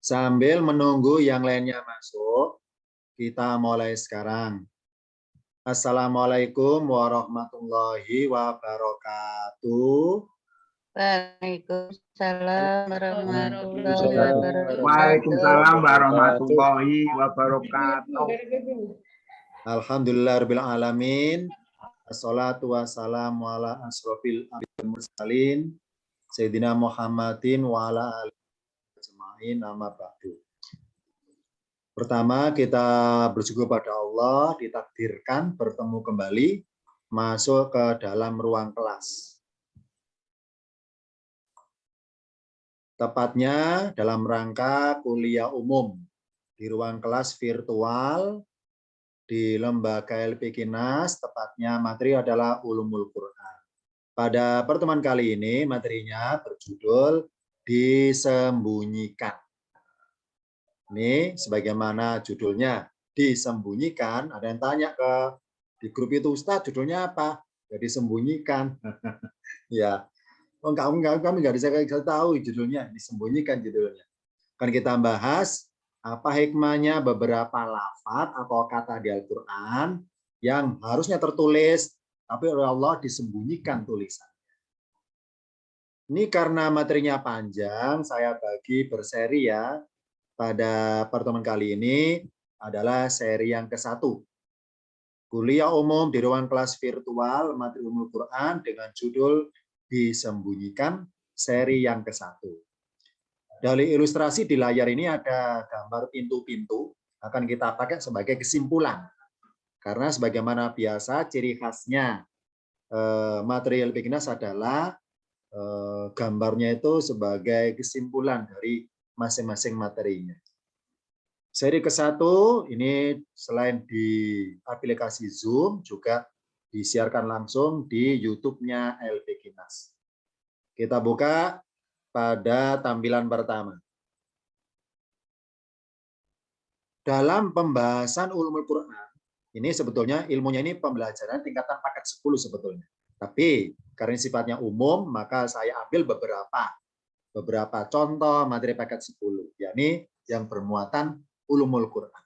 Sambil menunggu yang lainnya masuk, kita mulai sekarang. Assalamualaikum warahmatullahi wabarakatuh. Waalaikumsalam warahmatullahi wabarakatuh. Waalaikumsalam warahmatullahi wabarakatuh. Alhamdulillahirabbil alamin. Assalatu wassalamu ala asrofil anbiya'i mursalin Sayyidina Muhammadin wa ala alihi ajma'in amma ba'du. Pertama kita bersyukur pada Allah ditakdirkan bertemu kembali masuk ke dalam ruang kelas. Tepatnya dalam rangka kuliah umum di ruang kelas virtual di Lembaga LP Kinas, tepatnya materi adalah Ulumul Quran. Pada pertemuan kali ini materinya berjudul Disembunyikan. Ini sebagaimana judulnya, disembunyikan. Ada yang tanya di grup itu, Ustadz judulnya apa? Ya disembunyikan. Ya, kami nggak bisa tahu judulnya, disembunyikan judulnya. Kan kita bahas apa hikmahnya beberapa lafaz atau kata di Al-Quran yang harusnya tertulis, tapi oleh Allah disembunyikan tulisan. Ini karena materinya panjang, saya bagi berseri ya. Pada pertemuan kali ini adalah seri yang ke-1. Kuliah umum di ruang kelas virtual materi Ulumul Quran dengan judul Disembunyikan, seri yang ke-1. Dari ilustrasi di layar ini ada gambar pintu-pintu, akan kita pakai sebagai kesimpulan. Karena sebagaimana biasa ciri khasnya material Bikinas adalah gambarnya itu sebagai kesimpulan dari masing-masing materinya. Seri ke-1 ini selain di aplikasi Zoom juga disiarkan langsung di YouTube-nya LP Kinas. Kita buka pada tampilan pertama. Dalam pembahasan Ulumul Quran, ini sebetulnya ilmunya ini pembelajaran tingkatan paket 10 sebetulnya. Tapi karena sifatnya umum, maka saya ambil beberapa contoh materi paket 10, yakni yang bermuatan Ulumul Quran.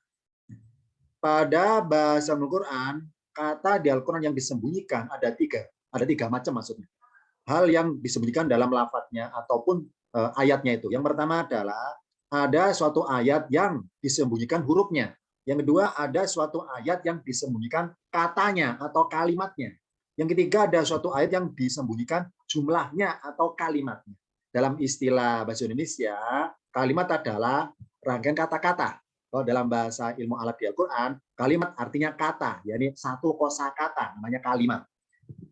Pada bahasa Al-Quran, kata di Al-Quran yang disembunyikan ada tiga macam maksudnya. Hal yang disembunyikan dalam lafadznya ataupun ayatnya itu. Yang pertama adalah ada suatu ayat yang disembunyikan hurufnya. Yang kedua ada suatu ayat yang disembunyikan katanya atau kalimatnya. Yang ketiga ada suatu ayat yang disembunyikan jumlahnya atau kalimatnya. Dalam istilah bahasa Indonesia, kalimat adalah rangkaian kata-kata. Kalau dalam bahasa ilmu alat di Al-Quran, kalimat artinya kata, yakni satu kosakata, namanya kalimat.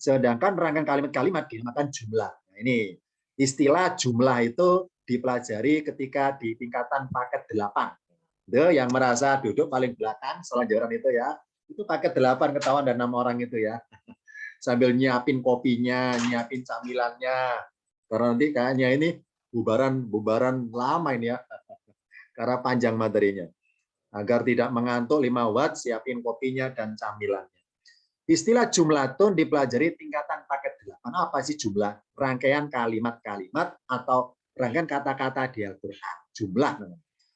Sedangkan rangkaian kalimat-kalimat dinamakan jumlah. Nah, ini istilah jumlah itu dipelajari ketika di tingkatan paket 8. Itu yang merasa duduk paling belakang, selanjutnya itu ya, itu paket 8 ketahuan dan 6 orang itu ya. Sambil nyiapin kopinya, nyiapin camilannya. Karena nanti kayaknya ini bubaran lama ini ya. Karena panjang materinya. Agar tidak mengantuk 5 watt, siapin kopinya dan camilannya. Istilah jumlatun dipelajari tingkatan paket 8. Apa sih jumlah? Rangkaian kalimat-kalimat atau rangkaian kata-kata di Al-Quran. Jumlah.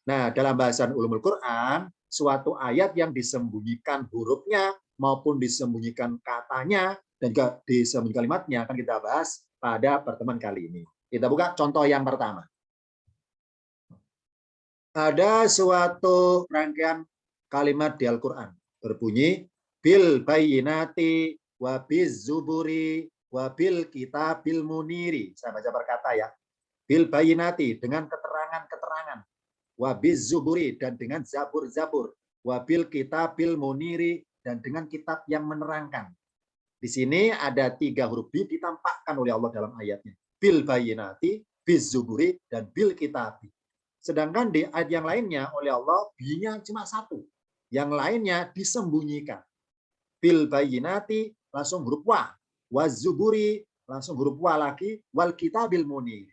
Nah, dalam bahasan Ulumul Quran, suatu ayat yang disembunyikan hurufnya maupun disembunyikan katanya dan juga disembunyikan kalimatnya akan kita bahas pada pertemuan kali ini. Kita buka contoh yang pertama. Ada suatu rangkaian kalimat di Al-Quran berbunyi bil bayyinati wa biz zuburi wa bil kitabil muniri. Saya baca perkata ya. Bil bayyinati dengan keterangan-keterangan, wa biz zuburi dan dengan zabur-zabur, wa bil kitabil muniri dan dengan kitab yang menerangkan. Di sini ada 3 huruf bi ditampakkan oleh Allah dalam ayatnya. Bil bayyinati, biz zuburi dan bil kitabi. Sedangkan di ayat yang lainnya oleh Allah bi-nya cuma 1. Yang lainnya disembunyikan. Bil bayyinati langsung huruf wa, wazuburi langsung huruf wa lagi, wal kitabil munir.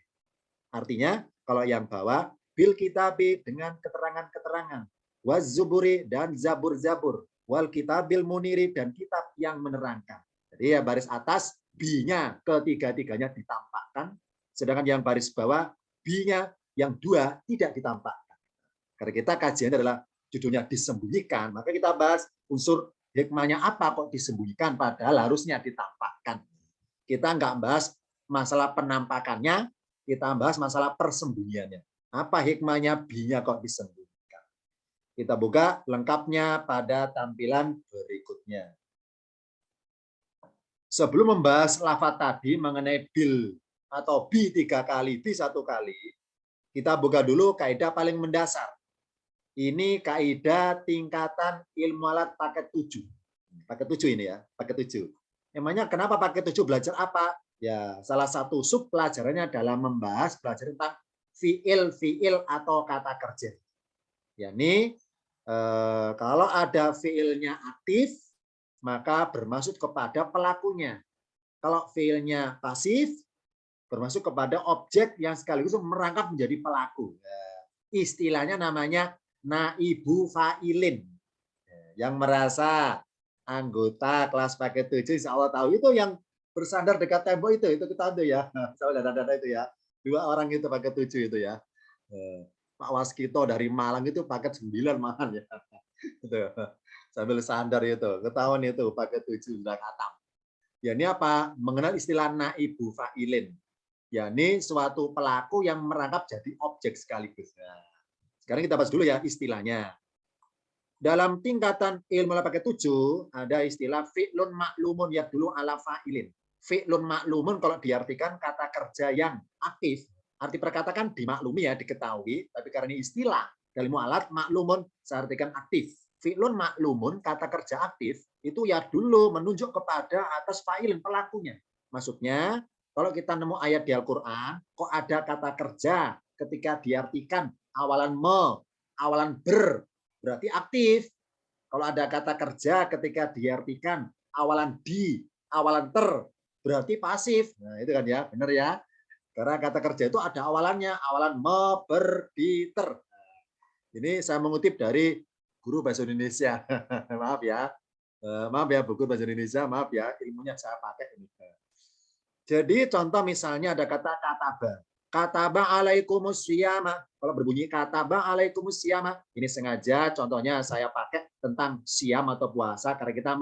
Artinya kalau yang bawah bil kitabi dengan keterangan-keterangan, wazuburi dan zabur-zabur, wal kitabil muniri dan kitab yang menerangkan. Jadi ya baris atas bi-nya ketiga-tiganya ditampakkan, sedangkan yang baris bawah bi-nya yang 2 tidak ditampakkan. Karena kita kajian adalah judulnya disembunyikan, maka kita bahas unsur hikmahnya apa kok disembunyikan, padahal harusnya ditampakkan. Kita nggak bahas masalah penampakannya, kita bahas masalah persembunyiannya. Apa hikmahnya B-nya kok disembunyikan? Kita buka lengkapnya pada tampilan berikutnya. Sebelum membahas lafaz tadi mengenai bil atau bi 3 kali, bi 1 kali, kita buka dulu kaidah paling mendasar. Ini kaidah tingkatan ilmu alat paket 7. Paket 7 ini ya, paket 7. Emangnya kenapa paket 7 belajar apa? Ya, salah satu sub pelajarannya dalam membahas belajar tentang fiil atau kata kerja. Ya, ini kalau ada fiilnya aktif, maka bermaksud kepada pelakunya. Kalau fiilnya pasif, bermaksud kepada objek yang sekaligus merangkap menjadi pelaku. Istilahnya namanya naibu fa'ilin. Yang merasa anggota kelas paket 7 insya Allah tahu itu yang bersandar dekat tembok itu kita tahu ya. Sama dana-dana itu ya. 2 orang itu paket 7 itu ya. Pak Waskito dari Malang itu paket 9 malahan ya. Itu. Sambil sandar itu, ketahuan itu paket 7 sudah khatam. Ya ini apa? Mengenal istilah naibu fa'ilin. Ya ini suatu pelaku yang merangkap jadi objek sekaligus. Nah, sekarang kita bahas dulu ya istilahnya. Dalam tingkatan ilmu paket 7 ada istilah fi'lun maklumun ya dulu ala fa'ilin. Fi'lun maklumun kalau diartikan kata kerja yang aktif. Arti perkata kan dimaklumi ya, diketahui. Tapi karena ini istilah dalam ilmu alat maklumun saya artikan aktif. Fi'lun maklumun, kata kerja aktif, itu ya dulu menunjuk kepada atas fa'ilin pelakunya. Maksudnya, kalau kita nemu ayat di Al-Quran, kok ada kata kerja ketika diartikan awalan me, awalan ber, berarti aktif. Kalau ada kata kerja ketika diartikan awalan di, awalan ter, berarti pasif. Nah, itu kan ya, benar ya. Karena kata kerja itu ada awalannya, awalan me, ber, di, ter. Ini saya mengutip dari guru bahasa Indonesia. Maaf ya. Maaf ya, buku bahasa Indonesia, maaf ya, ilmunya saya pakai ini. Jadi contoh misalnya ada kata kataba. Kataba alaikumus siyama. Kalau berbunyi kataba alaikumus siyama, ini sengaja contohnya saya pakai tentang siam atau puasa karena kita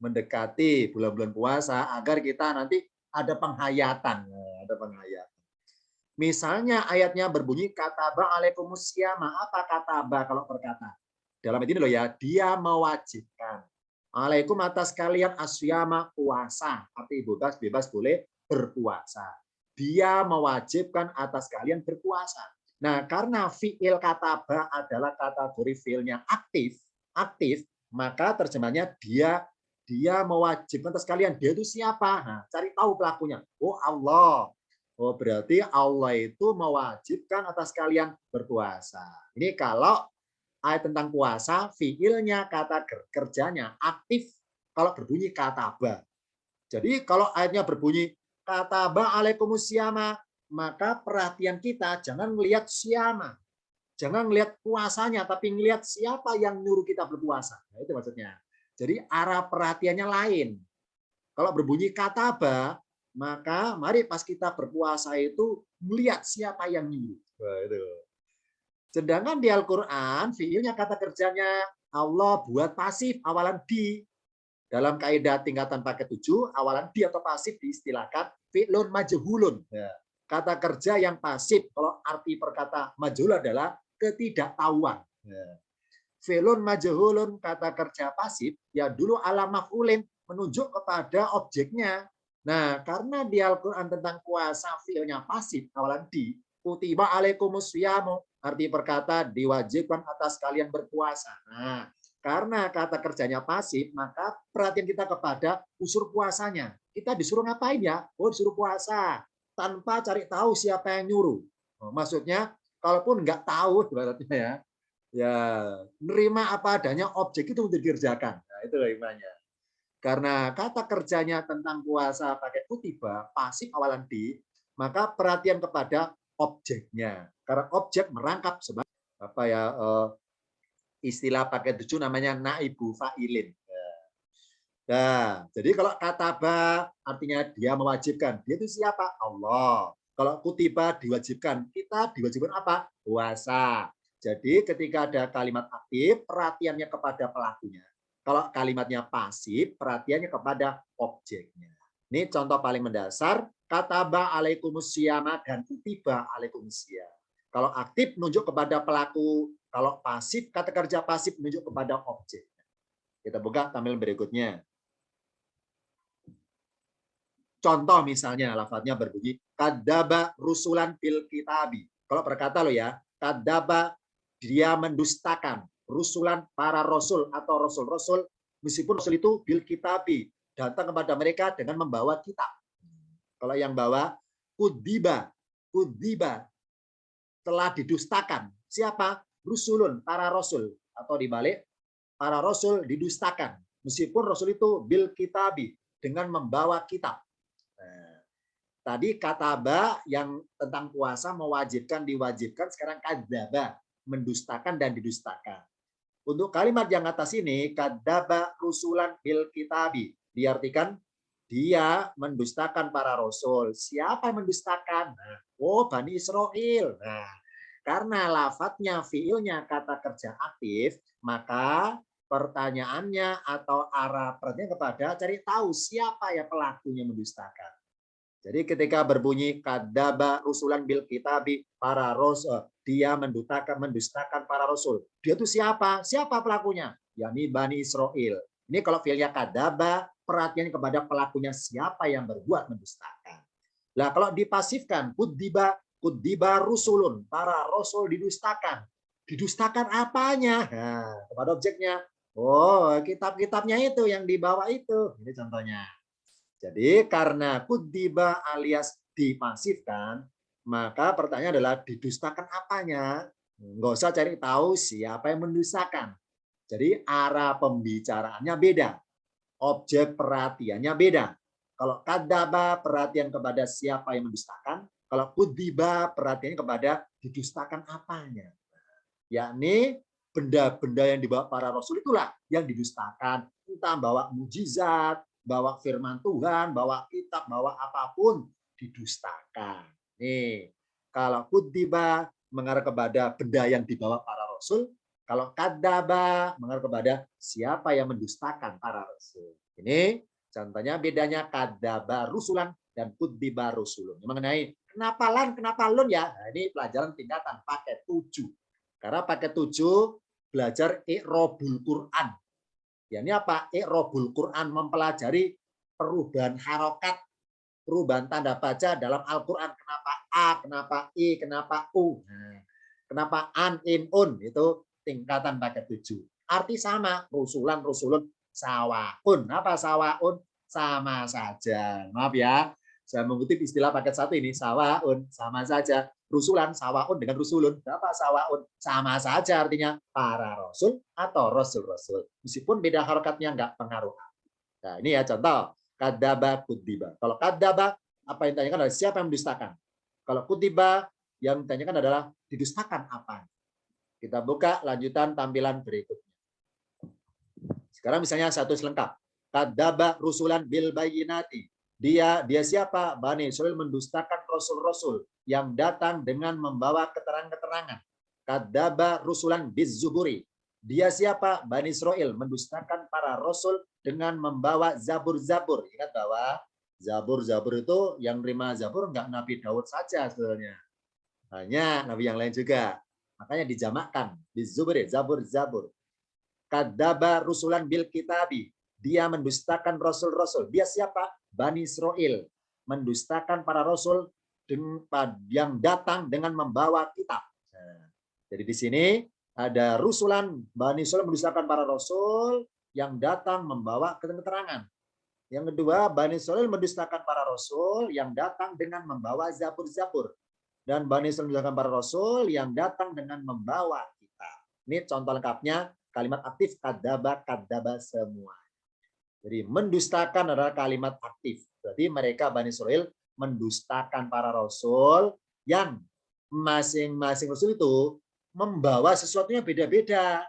mendekati bulan-bulan puasa agar kita nanti ada penghayatan. Ada penghayatan. Misalnya ayatnya berbunyi kataba alaikumus siyama. Apa kataba kalau berkata? Dalam ini loh ya, dia mewajibkan. Alaikum atas kalian asyama puasa. Arti bebas boleh berpuasa. Dia mewajibkan atas kalian berpuasa. Nah, karena fi'il kataba adalah kategori fi'ilnya aktif, maka terjemahnya dia mewajibkan atas kalian. Dia itu siapa? Nah, cari tahu pelakunya. Oh, Allah. Oh, berarti Allah itu mewajibkan atas kalian berpuasa. Ini kalau ayat tentang puasa, fiilnya, kata kerjanya aktif kalau berbunyi kataba. Jadi kalau ayatnya berbunyi kataba alaikumus siyama, maka perhatian kita jangan melihat siyama. Jangan melihat puasanya, tapi melihat siapa yang nyuruh kita berpuasa. Nah, itu maksudnya. Jadi arah perhatiannya lain. Kalau berbunyi kataba, maka mari pas kita berpuasa itu melihat siapa yang nyuruh. Nah, itu. Sedangkan di Al-Quran, fiilnya kata kerjanya Allah buat pasif awalan di. Dalam kaidah tingkatan paket 7, awalan di atau pasif diistilahkan fi'lun majhulun. Kata kerja yang pasif, kalau arti perkata majhul adalah ketidaktahuan. Fi'lun majhulun, kata kerja pasif, ya dulu ala maf'ulin, menunjuk kepada objeknya. Nah, karena di Al-Quran tentang puasa fi'ilnya pasif, awalan di, kutiba alaikumus syamu, arti perkata diwajibkan atas kalian berpuasa. Nah, karena kata kerjanya pasif, maka perhatian kita kepada unsur puasanya. Kita disuruh ngapain ya? Oh, disuruh puasa. Tanpa cari tahu siapa yang nyuruh. Maksudnya, kalaupun nggak tahu, berarti ya nerima apa adanya objek itu untuk dikerjakan. Nah, itu gimana? Karena kata kerjanya tentang puasa pakai kutiba, pasif awalan di, maka perhatian kepada objeknya. Karena objek merangkap sebagai istilah paket 7 namanya naibu fa'ilin. Nah, jadi kalau kataba artinya dia mewajibkan. Dia itu siapa? Allah. Kalau kutiba diwajibkan. Kita diwajibkan apa? Puasa. Jadi ketika ada kalimat aktif, perhatiannya kepada pelakunya. Kalau kalimatnya pasif, perhatiannya kepada objeknya. Ini contoh paling mendasar, kataba alaikumusiyama dan kutiba alaikumusiyam. Kalau aktif menunjuk kepada pelaku, kalau pasif, kata kerja pasif menunjuk kepada objek. Kita buka tampilan berikutnya. Contoh misalnya lafadznya berbunyi kadaba rusulan bil kitabi. Kalau berkata lo ya, kadaba dia mendustakan rusulan para rasul atau rasul-rasul, meskipun rasul itu bil kitabi, datang kepada mereka dengan membawa kitab. Kalau yang bawa kudiba, kudiba telah didustakan. Siapa? Rusulun, para rasul, atau dibalik para rasul didustakan. Meskipun rasul itu bil kitabi, dengan membawa kitab. Nah, tadi kataba yang tentang puasa mewajibkan, diwajibkan, sekarang kadzaba, mendustakan dan didustakan. Untuk kalimat yang atas ini, kadzaba rusulan bil kitabi, diartikan dia mendustakan para rasul. Siapa yang mendustakan? Nah, oh, Bani Israel. Nah, karena lafadznya, fiilnya kata kerja aktif, maka pertanyaannya atau arah pertanyaan kepada cari tahu siapa ya pelakunya mendustakan. Jadi ketika berbunyi kadaba rusulan bil kitabi, para rasul, dia mendustakan para rasul. Dia itu siapa? Siapa pelakunya? Yakni Bani Israel. Ini kalau fiilnya kadaba, perhatian kepada pelakunya siapa yang berbuat mendustakan. Nah, kalau dipasifkan, kudiba rusulun, para rasul didustakan. Didustakan apanya? Nah, kepada objeknya. Oh, kitab-kitabnya itu yang dibawa itu. Ini contohnya. Jadi karena kudiba alias dipasifkan, maka pertanyaan adalah didustakan apanya? Nggak usah cari tahu siapa yang mendustakan. Jadi arah pembicaraannya beda. Objek perhatiannya beda. Kalau kadaba perhatian kepada siapa yang mendustakan, kalau kudiba perhatiannya kepada didustakan apanya. Yakni benda-benda yang dibawa para rasul itulah yang didustakan. Entah bawa mujizat, bawa firman Tuhan, bawa kitab, bawa apapun didustakan. Nih, kalau kudiba mengarah kepada benda yang dibawa para rasul, kalau kadaba mengarah kepada siapa yang mendustakan para rasul. Ini contohnya bedanya kadaba rusulan dan kudiba rusulun. Mengenai kenapa lun ya? Nah, ini pelajaran tingkatan paket 7. Karena paket 7 belajar i'robul Quran. Ya, ini apa? I'robul Quran, mempelajari perubahan harokat, perubahan tanda baca dalam Al-Quran. Kenapa A, kenapa I, kenapa U. Nah, kenapa an, in, un. Itu tingkatan paket 7. Arti sama, rusulan, rusulun, sawaun. Apa sawaun? Sama saja. Maaf ya, saya mengutip istilah paket 1 ini, sawaun, sama saja. Rusulan, sawaun dengan rusulun. Apa sawaun? Sama saja artinya para rasul atau rasul-rasul. Meskipun beda harokatnya enggak pengaruh. Nah, ini ya contoh. Kadaba kudiba. Kalau kadaba, apa yang ditanyakan adalah siapa yang mendustakan. Kalau kudiba, yang ditanyakan adalah didustakan apa. Kita buka lanjutan tampilan berikutnya. Sekarang misalnya satu selengkap. Kadaba rusulan bil bayinati. Dia siapa? Bani Israil mendustakan rasul-rasul yang datang dengan membawa keterangan-keterangan. Kadaba rusulan biz zuburi. Dia siapa? Bani Israil mendustakan para rasul dengan membawa zabur-zabur. Ingat bahwa zabur-zabur itu yang terima zabur enggak Nabi Daud saja sebenarnya. Hanya Nabi yang lain juga. Makanya dijamakkan biz zuburi, zabur-zabur. Kadaba rusulan bil kitabi. Dia mendustakan rasul-rasul. Dia siapa? Bani Israil. Mendustakan para rasul yang datang dengan membawa kitab. Nah, jadi di sini ada rusulan, Bani Israil mendustakan para rasul yang datang membawa keterangan. Yang kedua, Bani Israil mendustakan para rasul yang datang dengan membawa zabur-zabur. Dan Bani Israil mendustakan para rasul yang datang dengan membawa kitab. Ini contoh lengkapnya kalimat aktif kadaba semua. Jadi mendustakan adalah kalimat aktif. Berarti mereka Bani Israil mendustakan para rasul yang masing-masing rasul itu membawa sesuatunya beda-beda.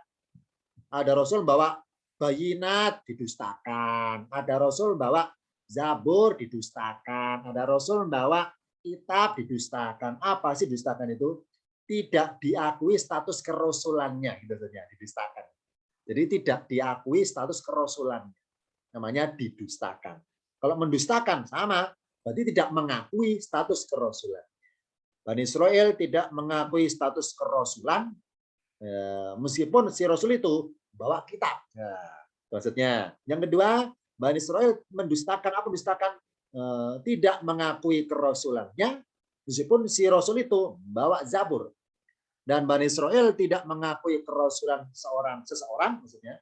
Ada rasul bawa bayinat didustakan, ada rasul bawa zabur didustakan, ada rasul bawa kitab didustakan. Apa sih dustakan itu? tidak diakui status kerasulannya, gitu saja, didustakan. Jadi tidak diakui status kerasulannya, namanya didustakan. Kalau mendustakan sama, berarti tidak mengakui status kerasulan. Bani Israel tidak mengakui status kerasulan, meskipun si Rasul itu bawa kitab. Nah, maksudnya. Yang kedua, Bani Israel mendustakan apa? Mendustakan tidak mengakui kerasulannya, meskipun si Rasul itu bawa Zabur. Dan Bani Israel tidak mengakui kerasulan seseorang, maksudnya,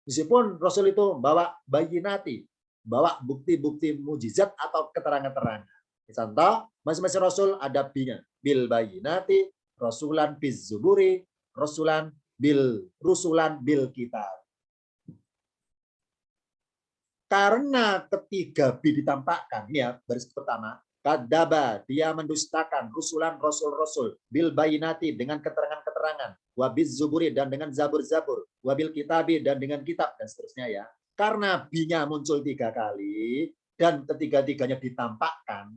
meskipun Rasul itu bawa bayinati, bawa bukti-bukti mujizat atau keterangan-keterangan. Contoh, masing-masing Rasul ada binya, bil bayinati, rasulan biz zuburi, rusulan bil kitab. Karena ketiga bi ditampakkan, ya, baris pertama, kadaba, dia mendustakan rusulan rasul-rasul, bil bayinati, dengan keterangan-keterangan, wabiz zuburi, dan dengan zabur-zabur, wabil kitabi, dan dengan kitab, dan seterusnya, ya. Karena binya muncul 3 kali dan ketiga-tiganya ditampakkan,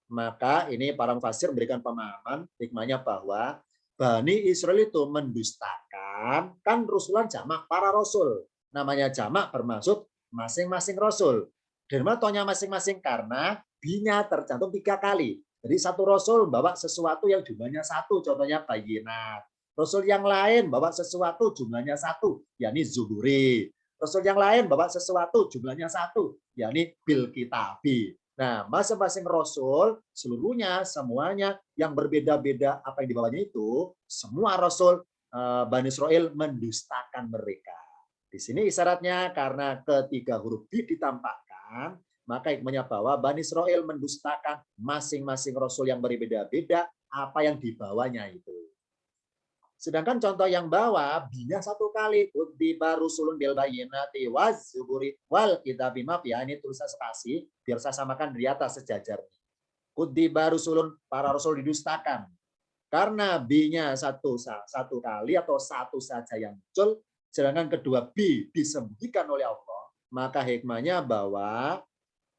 maka ini para mufassir memberikan pemahaman hikmahnya bahwa Bani Israel itu mendustakan, kan rusulan jamak para rasul, namanya jamak bermaksud masing-masing rasul. Dan matonya masing-masing karena binya tercantum 3 kali. Jadi satu rasul bawa sesuatu yang jumlahnya 1, contohnya bayinat. Rasul yang lain bawa sesuatu jumlahnya 1, yakni zuburi. Rasul yang lain bawa sesuatu jumlahnya 1, yakni bil kitabi. Nah, masing-masing rasul seluruhnya semuanya yang berbeda-beda apa yang dibawanya itu, semua rasul Bani Israel mendustakan mereka. Di sini isyaratnya karena ketiga huruf bi ditampakkan, maka hikmahnya bahwa Bani Israel mendustakan masing-masing rasul yang berbeda-beda apa yang dibawanya itu. Sedangkan contoh yang bawah binya 1 kali, kutiba rusulun bil bayyinati waz zuburi wal kitabi, maaf ya, ini tulisan spasi biar saya samakan di atas sejajar. Kutiba rusulun, para rasul didustakan. Karena binya satu kali atau satu saja yang muncul, sedangkan kedua bi disembunyikan oleh Allah, maka hikmahnya bahwa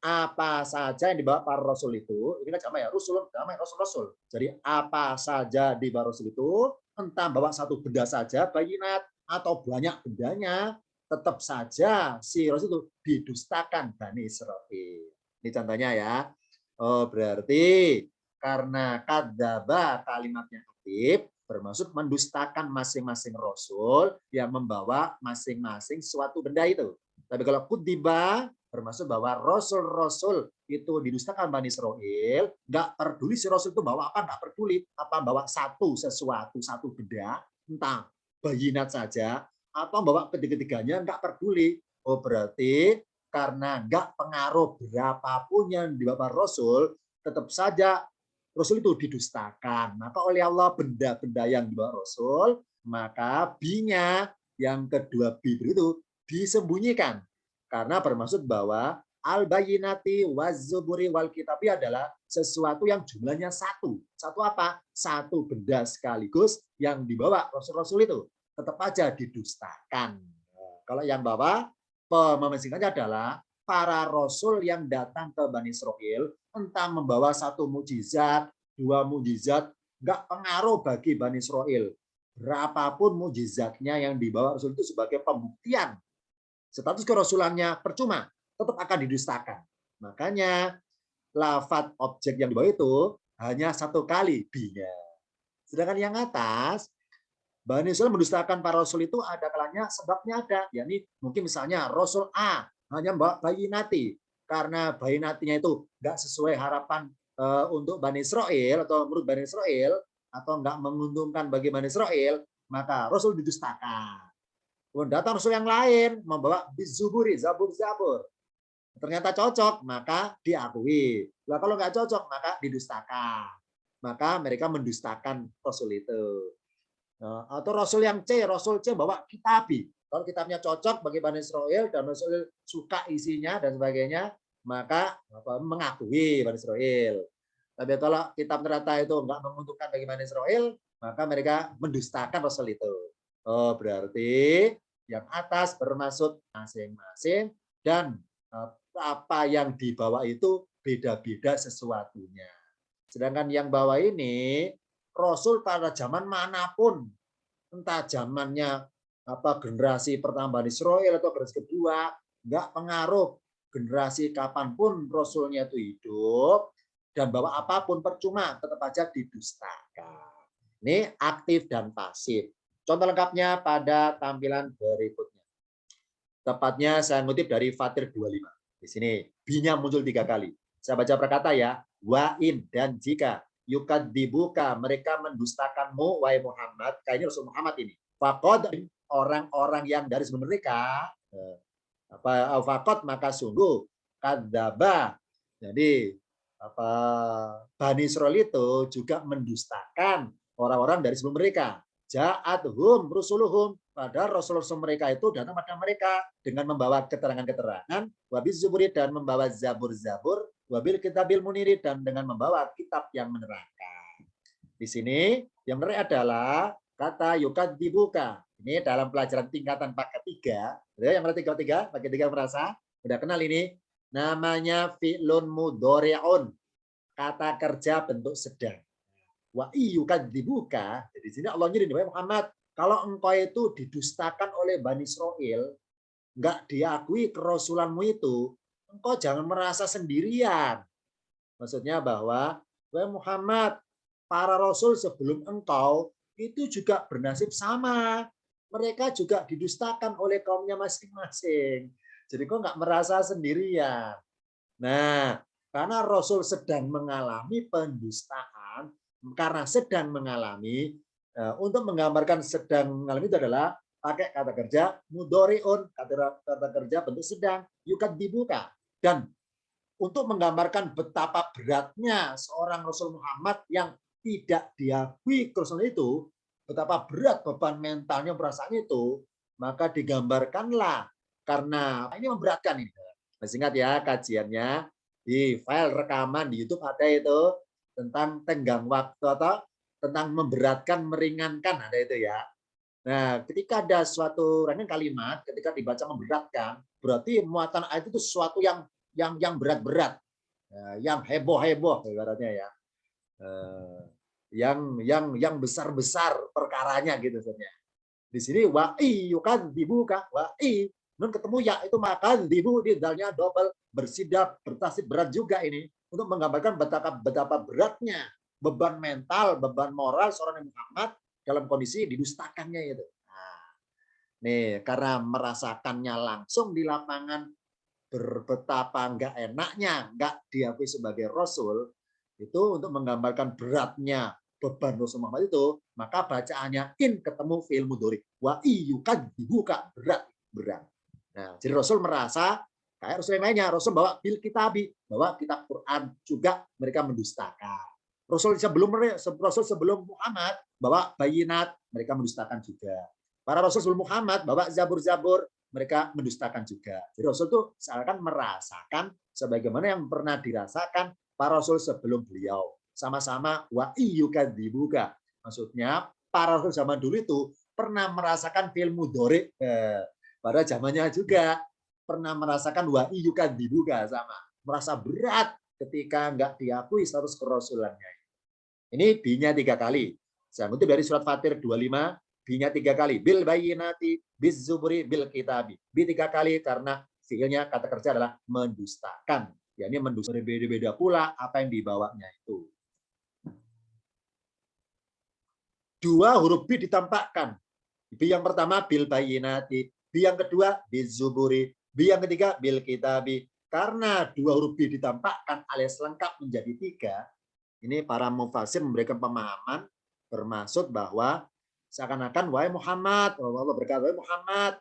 apa saja yang dibawa para rasul itu, ini kan sama ya, rusul, namanya rasul-rasul. Jadi apa saja dibawa rasul itu, entah bawa satu benda saja, bayinat, atau banyak bendanya, tetap saja si rasul itu didustakan Bani Israel. Ini contohnya ya. Oh, berarti karena kadzaba kalimatnya aktif, bermaksud mendustakan masing-masing rasul yang membawa masing-masing suatu benda itu. Tapi kalau kudiba bermaksud bahwa rasul-rasul itu didustakan Bani Israel, nggak peduli si rasul itu bawa apa, nggak peduli apa bawa satu benda, entah bayinat saja atau bawa ketiga-tiganya, nggak peduli. Oh, berarti karena nggak pengaruh berapapun yang dibawa rasul, tetap saja rasul itu didustakan. Maka oleh Allah benda-benda yang dibawa rasul, maka binya yang kedua bi itu disembunyikan. Karena bermaksud bahwa al-bayinati waz-zuburi wal kitabi adalah sesuatu yang jumlahnya 1. Satu apa? Satu benda sekaligus yang dibawa rasul-rasul itu. Tetap aja didustakan. Kalau yang bawa pemensingkannya adalah para rasul yang datang ke Bani Israel, entah membawa 1 mukjizat, 2 mukjizat, nggak pengaruh bagi Bani Israel. Berapapun mukjizatnya yang dibawa rasul itu sebagai pembuktian status kerasulannya percuma, tetap akan didustakan. Makanya lafadz objek yang dibawa itu hanya 1 kali binya. Sedangkan yang atas, Bani Israel mendustakan para rasul itu ada kalanya sebabnya ada. yakni mungkin misalnya Rasul A hanya membawa bayinati. Karena bayinatinya itu nggak sesuai harapan untuk Bani Israel atau menurut Bani Israel, atau nggak menguntungkan bagi Bani Israel, maka Rasul didustakan. Datang rasul yang lain membawa bizuburi, zabur-zabur. Ternyata cocok, maka diakui. Nah, kalau nggak cocok, maka didustakan. Maka mereka mendustakan rasul itu. Atau rasul yang C, rasul C bawa kitabi. Kalau kitabnya cocok bagi Bani Israel dan Bani Israel suka isinya dan sebagainya, maka mengakui Bani Israel. Tapi kalau kitab ternyata itu nggak menguntungkan bagi Bani Israel, maka mereka mendustakan rasul itu. Oh, berarti yang atas bermaksud masing-masing dan apa yang dibawa itu beda-beda sesuatunya. Sedangkan yang bawah ini Rasul pada zaman manapun, entah zamannya generasi pertama Bani Israil atau generasi kedua, nggak pengaruh generasi kapanpun Rasulnya itu hidup dan bawa apapun percuma, tetap aja didustakan. Ini aktif dan pasif. Contoh lengkapnya pada tampilan berikutnya. Tepatnya saya ngutip dari Fatir 25. Di sini B-nya muncul 3 kali. Saya baca perkata ya. Wa in, dan jika yukadzibuka, mereka mendustakanmu wahai Muhammad. Kayaknya Rasul Muhammad ini. Faqad, orang-orang yang dari sebelum mereka faqad, maka sungguh kadzaba. Jadi Bani Israil itu juga mendustakan orang-orang dari sebelum mereka. Ja'athum rusuluhum, padahal rasul-rasul mereka itu datang pada mereka dengan membawa keterangan-keterangan, wabiz zuburi, dan membawa zabur-zabur, wabil kitabil muniri, dan dengan membawa kitab yang menerangkan. Di sini yang menarik adalah kata yukadzibuka. Ini dalam pelajaran tingkatan paket 3. Yang paket 3 merasa udah kenal ini. Namanya fi'lun mudhari'un. Kata kerja bentuk sedang. Wa yukadzibuka. Jadi di sini Allah nyirin, Muhammad, kalau engkau itu didustakan oleh Bani Israil, enggak diakui kerasulanmu itu, engkau jangan merasa sendirian. Maksudnya bahwa, wahai Muhammad, para rasul sebelum engkau itu juga bernasib sama. Mereka juga didustakan oleh kaumnya masing-masing. Jadi kau nggak merasa sendirian. Nah, karena Rasul sedang mengalami pendustaan, karena sedang mengalami, untuk menggambarkan sedang mengalami itu adalah pakai kata kerja mudhari'un, kata kerja bentuk sedang, yukadzibuka. Dan untuk menggambarkan betapa beratnya seorang Rasul Muhammad yang tidak diakui kerasulan itu, betapa berat beban mentalnya, perasaannya itu, maka digambarkanlah, karena ini memberatkan ini. Masih ingat ya kajiannya di file rekaman di YouTube ada itu tentang tenggang waktu atau tentang memberatkan, meringankan, ada itu ya. Nah, ketika ada suatu rangkaian kalimat ketika dibaca memberatkan, berarti muatan ayat itu sesuatu yang berat-berat, yang heboh-heboh ibaratnya ya. Yang besar-besar perkaranya gitu sebenarnya. Di sini wa'i yukadzibuka, wa'i nun ketemu ya itu maka dibu di dalnya double, bersidap, bertasib, berat juga ini untuk menggambarkan betapa beratnya beban mental, beban moral seorang Muhammad dalam kondisi didustakannya itu. Nah, nih karena merasakannya langsung di lapangan, betapa enggak enaknya enggak diakui sebagai rasul, itu untuk menggambarkan beratnya beban Rasul Muhammad itu, maka bacaannya in ketemu fi'il mudhari. Wa yukadzibuka, berat. Nah, jadi Rasul merasa kayak Rasul yang lainnya, Rasul bawa bil kitabi, bawa kitab Quran juga mereka mendustakan. Rasul sebelum Muhammad bawa bayinat, mereka mendustakan juga. Para Rasul sebelum Muhammad bawa zabur-zabur, mereka mendustakan juga. Jadi Rasul itu seakan merasakan sebagaimana yang pernah dirasakan para Rasul sebelum beliau. Sama-sama wa yukadzibuka. Maksudnya para Rasul zaman dulu itu pernah merasakan fi'il mudhari, pada zamannya juga pernah merasakan wa yukadzibuka, sama. Merasa berat ketika enggak diakui status kerasulannya. Ini B-nya 3 kali. Saya ngutip dari surat Fatir 25, B-nya 3 kali. Bil bayyinati, biz zuburi, bil kitabi. B 3 kali karena fiilnya kata kerja adalah mendustakan. Ya, ini mendustakan berbeda-beda pula apa yang dibawanya itu. 2 huruf B ditampakkan. B yang pertama bil bayyinati, B yang kedua biz zuburi, B yang ketiga bil kitabi. Karena 2 huruf B ditampakkan alias lengkap menjadi 3, ini para mufasir memberikan pemahaman bermaksud bahwa seakan-akan wahai Muhammad, Allah berkata, wahai Muhammad,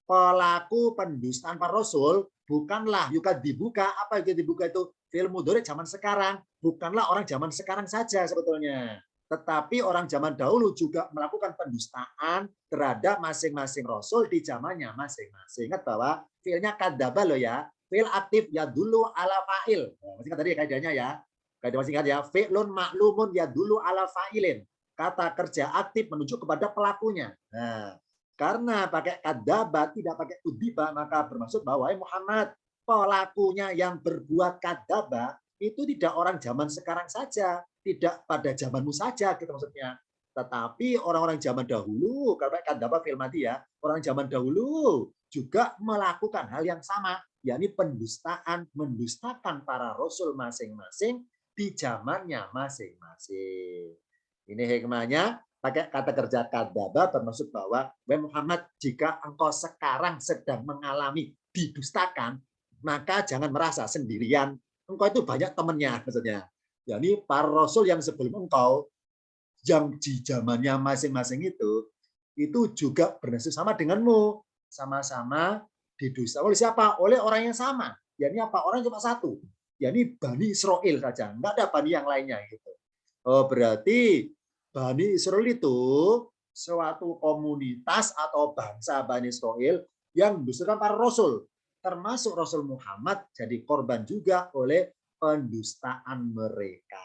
pelaku pendustaan para rasul bukanlah yukadzibuka. Apa yukadzibuka itu? Fi'il mudhari zaman sekarang, bukanlah orang zaman sekarang saja sebetulnya, tetapi orang zaman dahulu juga melakukan pendustaan terhadap masing-masing rasul di zamannya masing-masing. Ingat bahwa fiilnya kadzdzaba loh ya, fiil aktif ya dulu ala fa'il. Masih ingat tadi kaidahnya ya. Kaidah masih ingat ya, fi'lun ma'lumun ya dulu ala fa'ilin. Kata kerja aktif menunjuk kepada pelakunya. Nah, karena pakai kadzdzaba tidak pakai udziba, maka bermaksud bahwa Muhammad, pelakunya yang berbuat kadzdzaba itu tidak orang zaman sekarang saja, tidak pada zamanmu saja gitu maksudnya. Tetapi orang-orang zaman dahulu, kalau kadzdzaba fil madi ya, orang zaman dahulu juga melakukan hal yang sama, yakni pendustaan, mendustakan para rasul masing-masing di zamannya masing-masing. Ini hikmahnya pakai kata kerja kadzdzaba termasuk bahwa wahai Muhammad, jika engkau sekarang sedang mengalami didustakan, maka jangan merasa sendirian. Engkau itu banyak temannya maksudnya. Yakni para rasul yang sebelum engkau yang di zamannya masing-masing itu juga bernasib sama denganmu, sama-sama didusta oleh siapa? Oleh orang yang sama. Yakni apa? Orang cuma satu. Yakni Bani Israel saja, enggak ada bani yang lainnya gitu. Oh, berarti Bani Israel itu suatu komunitas atau bangsa Bani Israel yang mendustakan para rasul, termasuk Rasul Muhammad jadi korban juga oleh pendustaan mereka.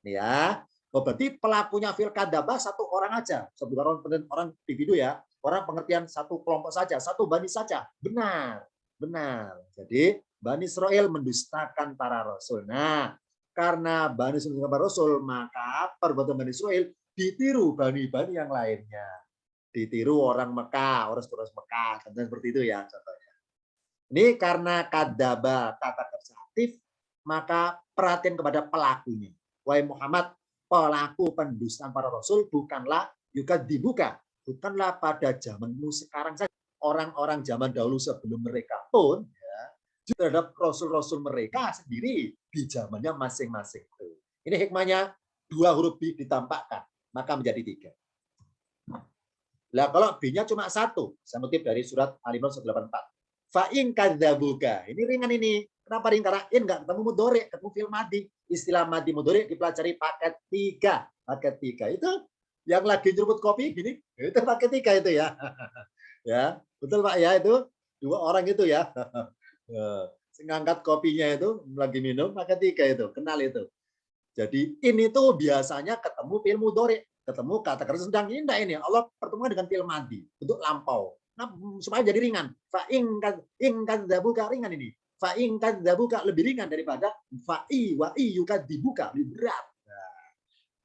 Ya, oh, berarti pelakunya fil kadzdzaba satu orang aja, sebuah orang individu ya, orang pengertian satu kelompok saja, satu bani saja. Benar, benar. Jadi Bani Israel mendustakan para rasul. Nah, karena Bani Israel mendustakan para rasul, maka perbuatan Bani Israel ditiru bani-bani yang lainnya. Ditiru orang Mekah, orang Mekah, seperti itu ya contohnya. Ini karena kadzdzaba kata kerja aktif, maka perhatian kepada pelakunya. Wahai Muhammad, pelaku pendustaan para rasul bukanlah dibuka, bukanlah pada zamanmu sekarang saja. Orang-orang zaman dahulu sebelum mereka pun ya, terhadap rasul-rasul mereka sendiri di zamannya masing-masing. Ini hikmahnya, dua huruf B ditampakkan, maka menjadi tiga. Lah kalau B-nya cuma satu, saya kutip dari surat Al-Imran 184. Fa'in kadzabuka. Ini ringan ini. Kenapa ringan? Karena in nggak ketemu mudhari, ketemu fil madi. Istilah madi mudhari dipelajari paket 3. Paket 3 itu yang lagi nyeruput kopi gini, itu paket 3 itu ya. Ya, betul Pak ya, itu dua orang itu ya. Ngangkat kopinya itu lagi minum paket 3 itu, kenal itu. Jadi ini tuh biasanya ketemu fil mudhari, ketemu kata kerja sedang. Ini enggak ini. Allah pertemuan dengan fil madi untuk lampau. Nah, supaya jadi ringan. Fa'in kadzabuka ringan ini. Fa'in kadzabuka lebih ringan daripada wa'i yukadzibuka lebih berat.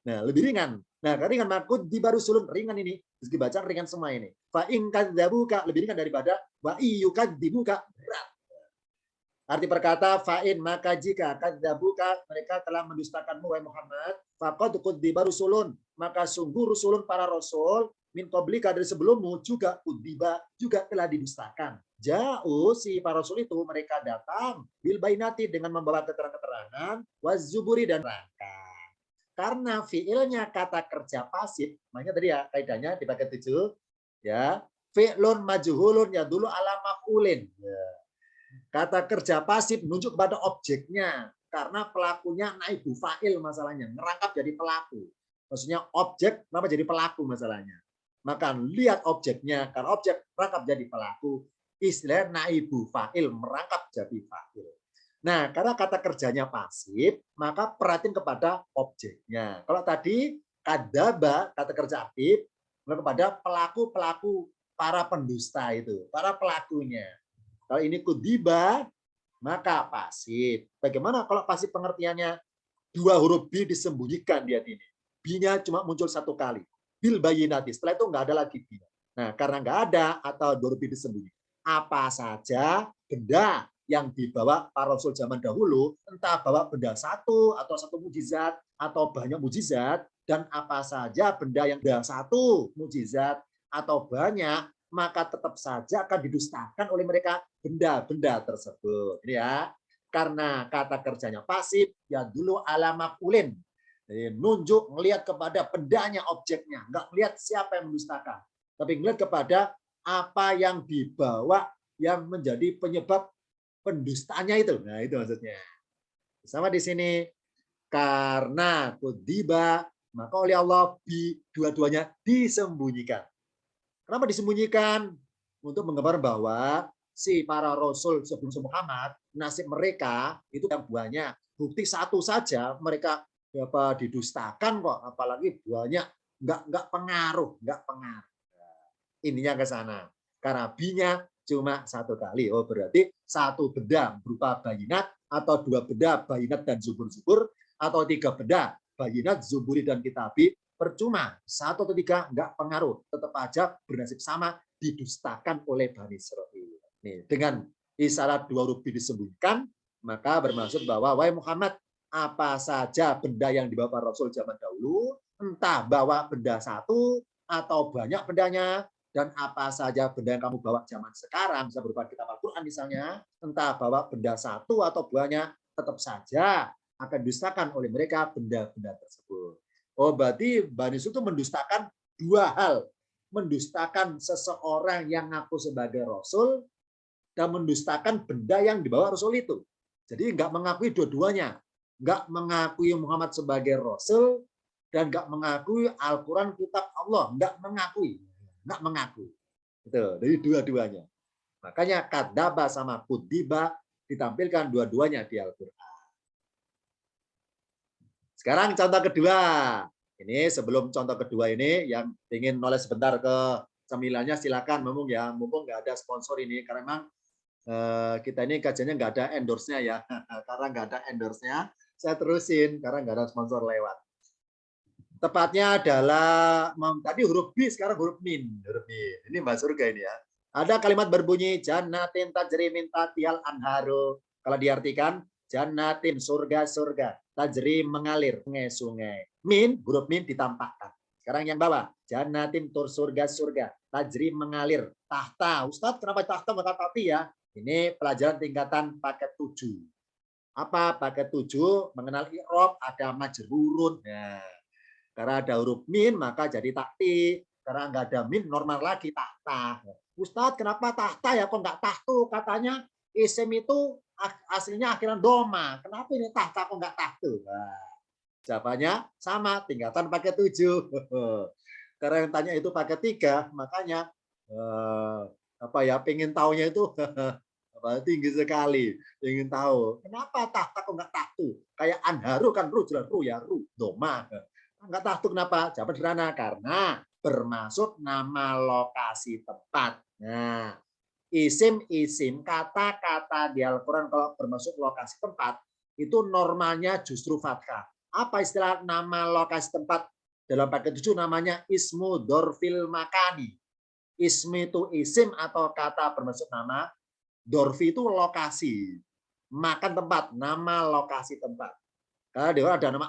Nah, lebih ringan. Nah, ringan makut di baru sulun ringan ini. Terus dibaca ringan semua ini. Fa'in kadzabuka lebih ringan daripada wa'i yukadzibuka berat. Arti perkata fa'in maka jika kadzabuka mereka telah mendustakanmu wahai Muhammad, faqad kudziba rusulun, maka sungguh rusulun para rasul min qablika dari sebelummu juga kudziba juga telah didustakan. Jauh si para rasul itu mereka datang bil bainati dengan membawa keterangan-keterangan wazuburi dan rangka. Karena fiilnya kata kerja pasif, makanya tadi ya kaidahnya di bagian 7 ya, fi'lun majhulun ya dulu ala maf'ulin. Ya. Kata kerja pasif menunjuk kepada objeknya karena pelakunya naibu fa'il masalahnya, ngerangkap jadi pelaku. Maksudnya objek kenapa jadi pelaku masalahnya. Maka lihat objeknya, karena objek merangkap jadi pelaku. Istilah naibu fa'il, merangkap jadi fa'il. Nah, karena kata kerjanya pasif, maka perhatiin kepada objeknya. Kalau tadi kadzdzaba, kata kerja aktif, kepada pelaku-pelaku para pendusta itu, para pelakunya. Kalau ini kudziba, maka pasif. Bagaimana kalau pasif pengertiannya? Dua huruf B disembunyikan di ayat ini. B-nya cuma muncul satu kali. Bil bayinati. Setelah itu nggak ada lagi B. Nah, karena nggak ada atau huruf B disembunyi. Apa saja benda yang dibawa para rasul zaman dahulu, entah bawa benda satu atau satu mujizat atau banyak mujizat, dan apa saja benda yang ada satu mujizat atau banyak, maka tetap saja akan didustakan oleh mereka benda-benda tersebut. Ya, karena kata kerjanya pasif, ya dulu alama kulin. Nunjuk, melihat kepada bendanya, objeknya. Nggak melihat siapa yang mendustakan. Tapi melihat kepada apa yang dibawa yang menjadi penyebab pendustaannya itu. Nah, itu maksudnya. Sama di sini. Karena kudziba, maka oleh Allah dua-duanya disembunyikan. Kenapa disembunyikan? Untuk menggambar bahwa si para rasul sebelum Muhammad, nasib mereka itu yang banyak. Bukti satu saja mereka didustakan kok, apalagi banyak, nggak pengaruh. Ininya ke sana. Karena B-nya cuma satu kali. Oh, berarti satu benda berupa bayinat, atau dua benda bayinat dan zubur-zubur, atau tiga benda bayinat, zuburi, dan kitabi, percuma. 1 atau 3 nggak pengaruh. Tetap aja bernasib sama, didustakan oleh Bani Israil. Nih, dengan isyarat 2 huruf disembunyikan, maka bermaksud bahwa, wahai Muhammad, apa saja benda yang dibawa para Rasul zaman dahulu, entah bawa benda satu atau banyak bendanya, dan apa saja benda yang kamu bawa zaman sekarang, bisa berupa kitab Al-Quran misalnya, entah bawa benda satu atau banyak, tetap saja akan didustakan oleh mereka benda-benda tersebut. Oh, berarti Bani Israil itu mendustakan 2 hal. Mendustakan seseorang yang ngaku sebagai Rasul, dan mendustakan benda yang dibawa Rasul itu. Jadi nggak mengakui dua-duanya. Nggak mengakui Muhammad sebagai Rasul, dan nggak mengakui Al-Quran kitab Allah. Nggak mengakui. Nggak mengakui. Itu dari dua-duanya. Makanya kadaba sama kudiba ditampilkan dua-duanya di Al-Quran. Sekarang contoh kedua. Ini sebelum contoh kedua ini, yang ingin knowledge sebentar ke cemilannya silakan, mumpung ya, mumpung nggak ada sponsor ini, karena memang kita ini kajiannya nggak ada endorse-nya ya, karena nggak ada endorse-nya, saya terusin karena nggak ada sponsor lewat. Tepatnya adalah tadi huruf B, sekarang huruf min. Huruf min. Ini Mbak Surga ini ya. Ada kalimat berbunyi jannatin tajri min tahtihal anharu. Kalau diartikan jannatin, surga-surga, tajri mengalir, sungai-sungai. Min, huruf min ditampakkan. Sekarang yang bawah, jannatin tur surga-surga, tajri mengalir, tahta. Ustadz, kenapa tahta bukan tahti ya? Ini pelajaran tingkatan paket 7. Apa paket 7? Mengenal i'rab, ada majrurun. Nah, karena ada huruf min, maka jadi takti. Karena nggak ada min, normal lagi tahta. Ustadz, kenapa tahta ya? Kok nggak tahtu? Katanya isim itu aslinya akhiran doma. Kenapa ini tahta kok nggak tahtu? Nah, jawabannya sama, tingkatan paket 7. Karena yang tanya itu paket 3, makanya apa ya, pengen tahunya itu tinggi sekali. Ingin tahu kenapa tahta kok nggak tahtu? Kayak anharu kan ru, jelas ru ya, ru doma. Nggak tahtu kenapa? Jawaban sederhana, karena bermaksud nama lokasi tempat. Nah, isim-isim, kata-kata di Al-Quran kalau bermaksud lokasi tempat, itu normalnya justru fathah. Apa istilah nama lokasi tempat dalam paket 7? Namanya ismu dorfil makani. Ismi itu isim atau kata bermaksud nama, dorfi itu lokasi. Makan tempat, nama lokasi tempat. Karena di ada nama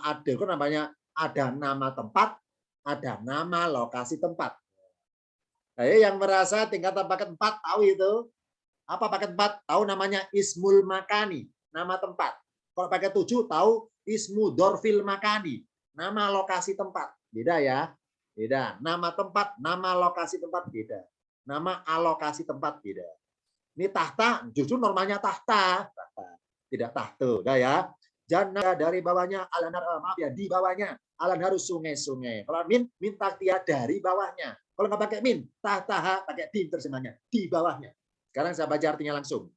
namanya ada nama tempat, ada nama lokasi tempat. Nah, yang merasa tingkatan paket 4 tahu itu apa paket 4? Tahu namanya ismul makani, nama tempat. Kalau paket 7 tahu ismu dorfil makani, nama lokasi tempat. Beda ya, beda. Nama tempat, nama lokasi tempat beda. Nama alokasi tempat beda. Ini tahta, justru normalnya tahta, tidak tahtu, udah ya. Jannah dari bawahnya, alanar, maaf ya, di bawahnya, alan harus sungai-sungai. Kalau min tahtia dari bawahnya. Kalau nggak pakai min, tahtaha pakai din terjemahnya, di bawahnya. Sekarang saya baca artinya langsung.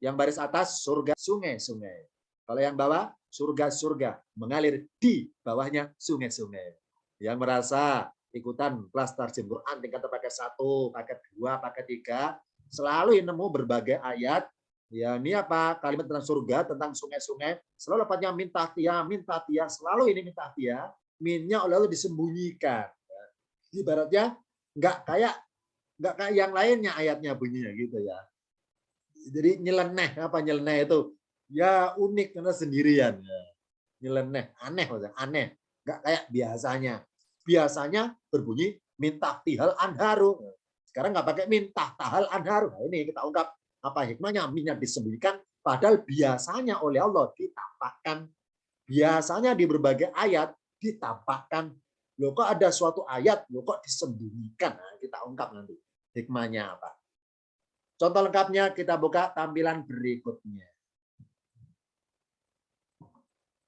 Yang baris atas surga, sungai-sungai. Kalau yang bawah surga-surga mengalir, di bawahnya sungai-sungai. Yang merasa ikutan kelas tarjim Quran tingkat paket 1, paket 2, paket 3, selalu nemu berbagai ayat. Ya, ini apa? Kalimat tentang surga, tentang sungai-sungai, selalu dapatnya min tahtia, selalu ini min tahtia, minnya lalu disembunyikan. Ibaratnya nggak kayak yang lainnya ayatnya bunyinya gitu ya. Jadi nyeleneh, apa nyeleneh itu? Ya unik karena sendirian. Ya. Nyeleneh, aneh maksudnya, aneh. Nggak kayak biasanya. Biasanya berbunyi min tahtihal anharu. Sekarang nggak pakai min tahtahal anharu. Nah, ini kita ungkap apa hikmahnya, minnya disembunyikan, padahal biasanya oleh Allah ditampakkan. Biasanya di berbagai ayat ditampakkan. Loh kok ada suatu ayat, loh kok disembunyikan? Nah, kita ungkap nanti hikmahnya apa. Contoh lengkapnya kita buka tampilan berikutnya.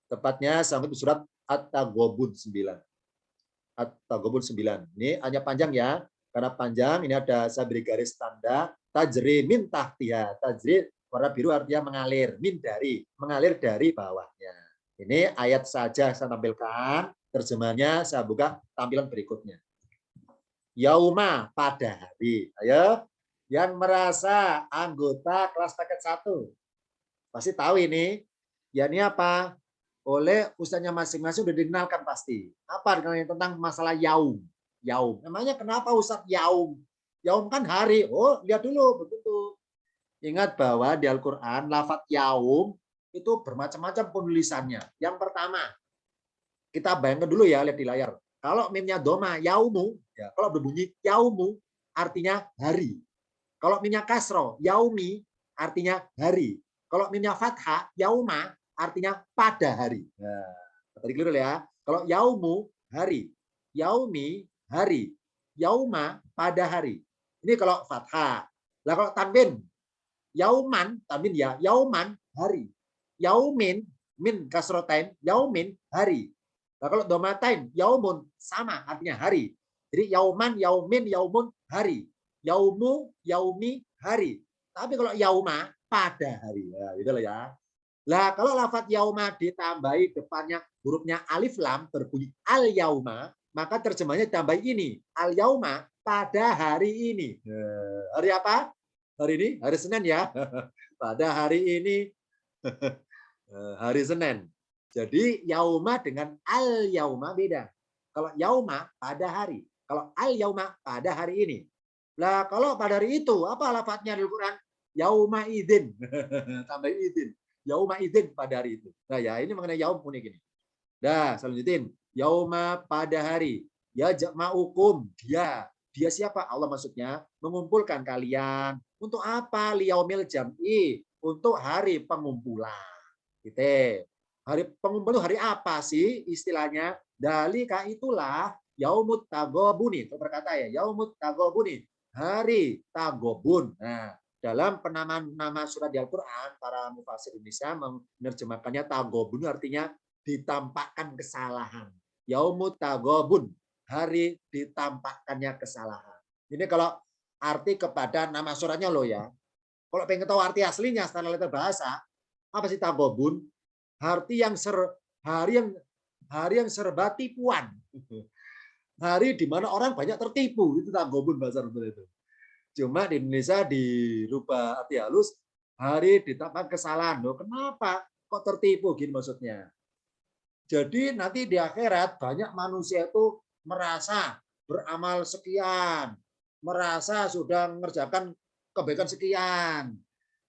Tepatnya sampai surat At-Taghabun 9. At-Taghabun 9. Ini hanya panjang ya. Karena panjang, ini ada saya beri garis tanda. Tajri min tahtiha. Tajri warna biru artinya mengalir. Min dari. Mengalir dari bawahnya. Ini ayat saja saya tampilkan. Terjemahnya saya buka tampilan berikutnya. Yauma, pada hari. Ayo. Yang merasa anggota kelas paket 1. Pasti tahu ini. Ya ini apa? oleh ustaznya masing-masing udah dikenalkan pasti. Apa tentang masalah yaum? Yaum. Namanya kenapa Ustaz yaum? Yaum kan hari. Oh, lihat dulu begitu. Ingat bahwa di Al-Qur'an lafaz yaum itu bermacam-macam penulisannya. Yang pertama, kita bayangkan dulu ya, lihat di layar. Kalau mimnya doma yaumu, ya, kalau berbunyi yaumu artinya hari. Kalau mimnya kasro yaumi artinya hari. Kalau mimnya fathah yauma artinya pada hari. Nah, tadi keliru ya. Kalau yaumu hari, yaumi hari, yauma pada hari. Ini kalau fathah. Lah kalau tanwin, yauman, tanwin ya, yauman hari. Yaumin min kasrotain, yaumin hari. Nah, kalau domatain, yaumun sama artinya hari. Jadi yauman, yaumin, yaumun hari. Yaumu, yaumi hari. Tapi kalau yauma pada hari. Nah, gitu loh ya. Lah kalau lafadz yauma ditambahi depannya hurufnya alif lam berbunyi al yauma, maka terjemahnya ditambahi ini, al yauma pada hari ini. Hari apa? Hari ini, hari Senin ya. Pada hari ini hari Senin. Jadi yauma dengan al yauma beda. Kalau yauma pada hari, kalau al yauma pada hari ini. Lah kalau pada hari itu apa lafadznya di Al-Qur'an? Yauma idzin. Tambah idzin. Yauma idzin pada hari itu. Nah ya ini mengenai yaum unik ini. Dah, selanjutin. Yauma pada hari. Ya jama'ukum. Dia siapa? Allah maksudnya mengumpulkan kalian. Untuk apa? Liyaumil jam'i. Untuk hari pengumpulan. Gitu. Hari pengumpulan hari apa sih istilahnya? Dalika itulah yaumut tagobuni. Itu berkata ya, yaumut tagobuni. Hari tagobun. Nah, dalam penamaan nama surat di Al-Qur'an, para mufasir Indonesia menerjemahkannya tagobun artinya ditampakkan kesalahan. Yaumut tagobun, hari ditampakkannya kesalahan. Ini kalau arti kepada nama suratnya loh ya. Kalau pengen tahu arti aslinya secara letter bahasa, apa sih tagobun? Hari yang serba tipuan. Hari di mana orang banyak tertipu, itu tagobun bahasa Arab itu. Cuma di Indonesia dirubah arti halus, hari ditampakkan kesalahan. Loh, kenapa? Kok tertipu gini maksudnya? Jadi nanti di akhirat banyak manusia itu merasa beramal sekian, merasa sudah mengerjakan kebaikan sekian,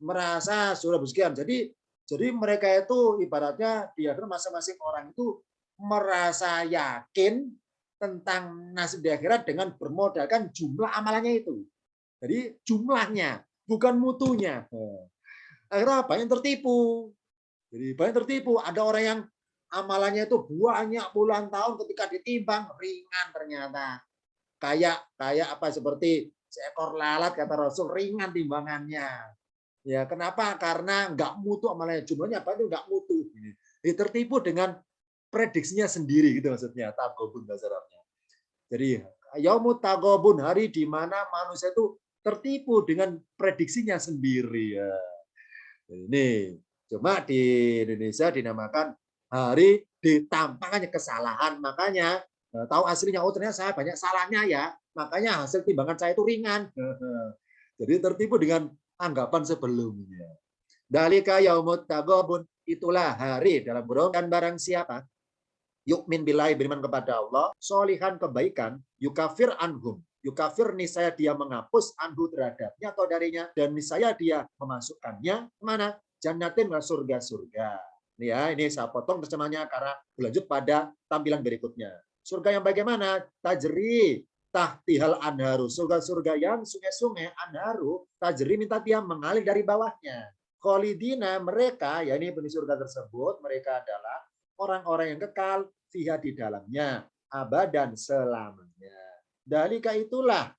merasa sudah sekian. Jadi mereka itu ibaratnya di akhirat masing-masing orang itu merasa yakin tentang nasib di akhirat dengan bermodalkan jumlah amalannya itu. Jadi jumlahnya, bukan mutunya. Akhirnya banyak tertipu. Jadi banyak tertipu. Ada orang yang amalannya itu banyak puluhan tahun ketika ditimbang ringan ternyata. Kayak apa seperti seekor lalat kata Rasul ringan timbangannya. Ya, kenapa? Karena nggak mutu amalannya. Jumlahnya apa itu nggak mutu. Jadi tertipu dengan prediksinya sendiri gitu maksudnya. Tagobun bahasa Arabnya. Jadi yaumut tagobun, hari di mana manusia itu tertipu dengan prediksinya sendiri ya. Ini cuma di Indonesia dinamakan hari ditampakkannya kesalahan. Makanya tahu aslinya, oh ternyata saya banyak salahnya ya. Makanya hasil timbangan saya itu ringan. Jadi tertipu dengan anggapan sebelumnya. Dalika yaumut tagobun, itulah hari dalam kurung dan barang siapa yukmin billahi beriman kepada Allah, solihan kebaikan, yukafir anhum. Yukafir niscaya dia menghapus anhu terhadapnya atau darinya, dan niscaya dia memasukkannya kemana? Jannatin ke surga-surga. Ini saya potong terjemahnya karena berlanjut pada tampilan berikutnya. Surga yang bagaimana? Tajri tahtihal anharu. Surga-surga yang sungai-sungai anharu, tajri minta dia mengalir dari bawahnya. Kholidina mereka, yakni penghuni surga tersebut, mereka adalah orang-orang yang kekal fiha di dalamnya abadan selamanya. Dalika itulah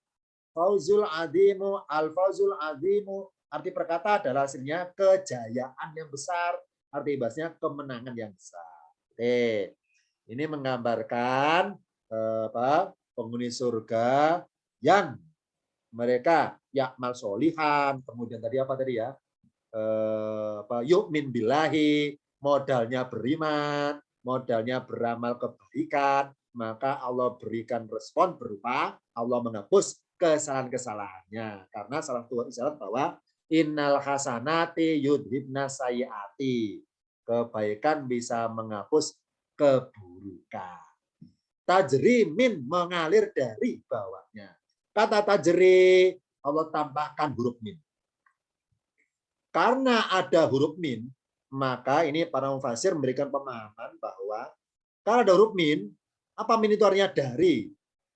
fauzul azimu, al fauzul azimu, arti perkata adalah hasilnya kejayaan yang besar, arti bahasanya kemenangan yang besar. Oke. Ini menggambarkan penghuni surga yang mereka yakmal solihan, kemudian tadi apa tadi ya? Yu'min billahi, modalnya beriman, modalnya beramal kebaikan, maka Allah berikan respon berupa Allah menghapus kesalahan-kesalahannya. Karena salah satu isyarat bahwa innal hasanati yudhibna sayyiati. Kebaikan bisa menghapus keburukan. Tajri min mengalir dari bawahnya. Kata tajri Allah tambahkan huruf min. Karena ada huruf min, maka ini para mufasir memberikan pemahaman bahwa kalau ada huruf min, apa min itu artinya dari?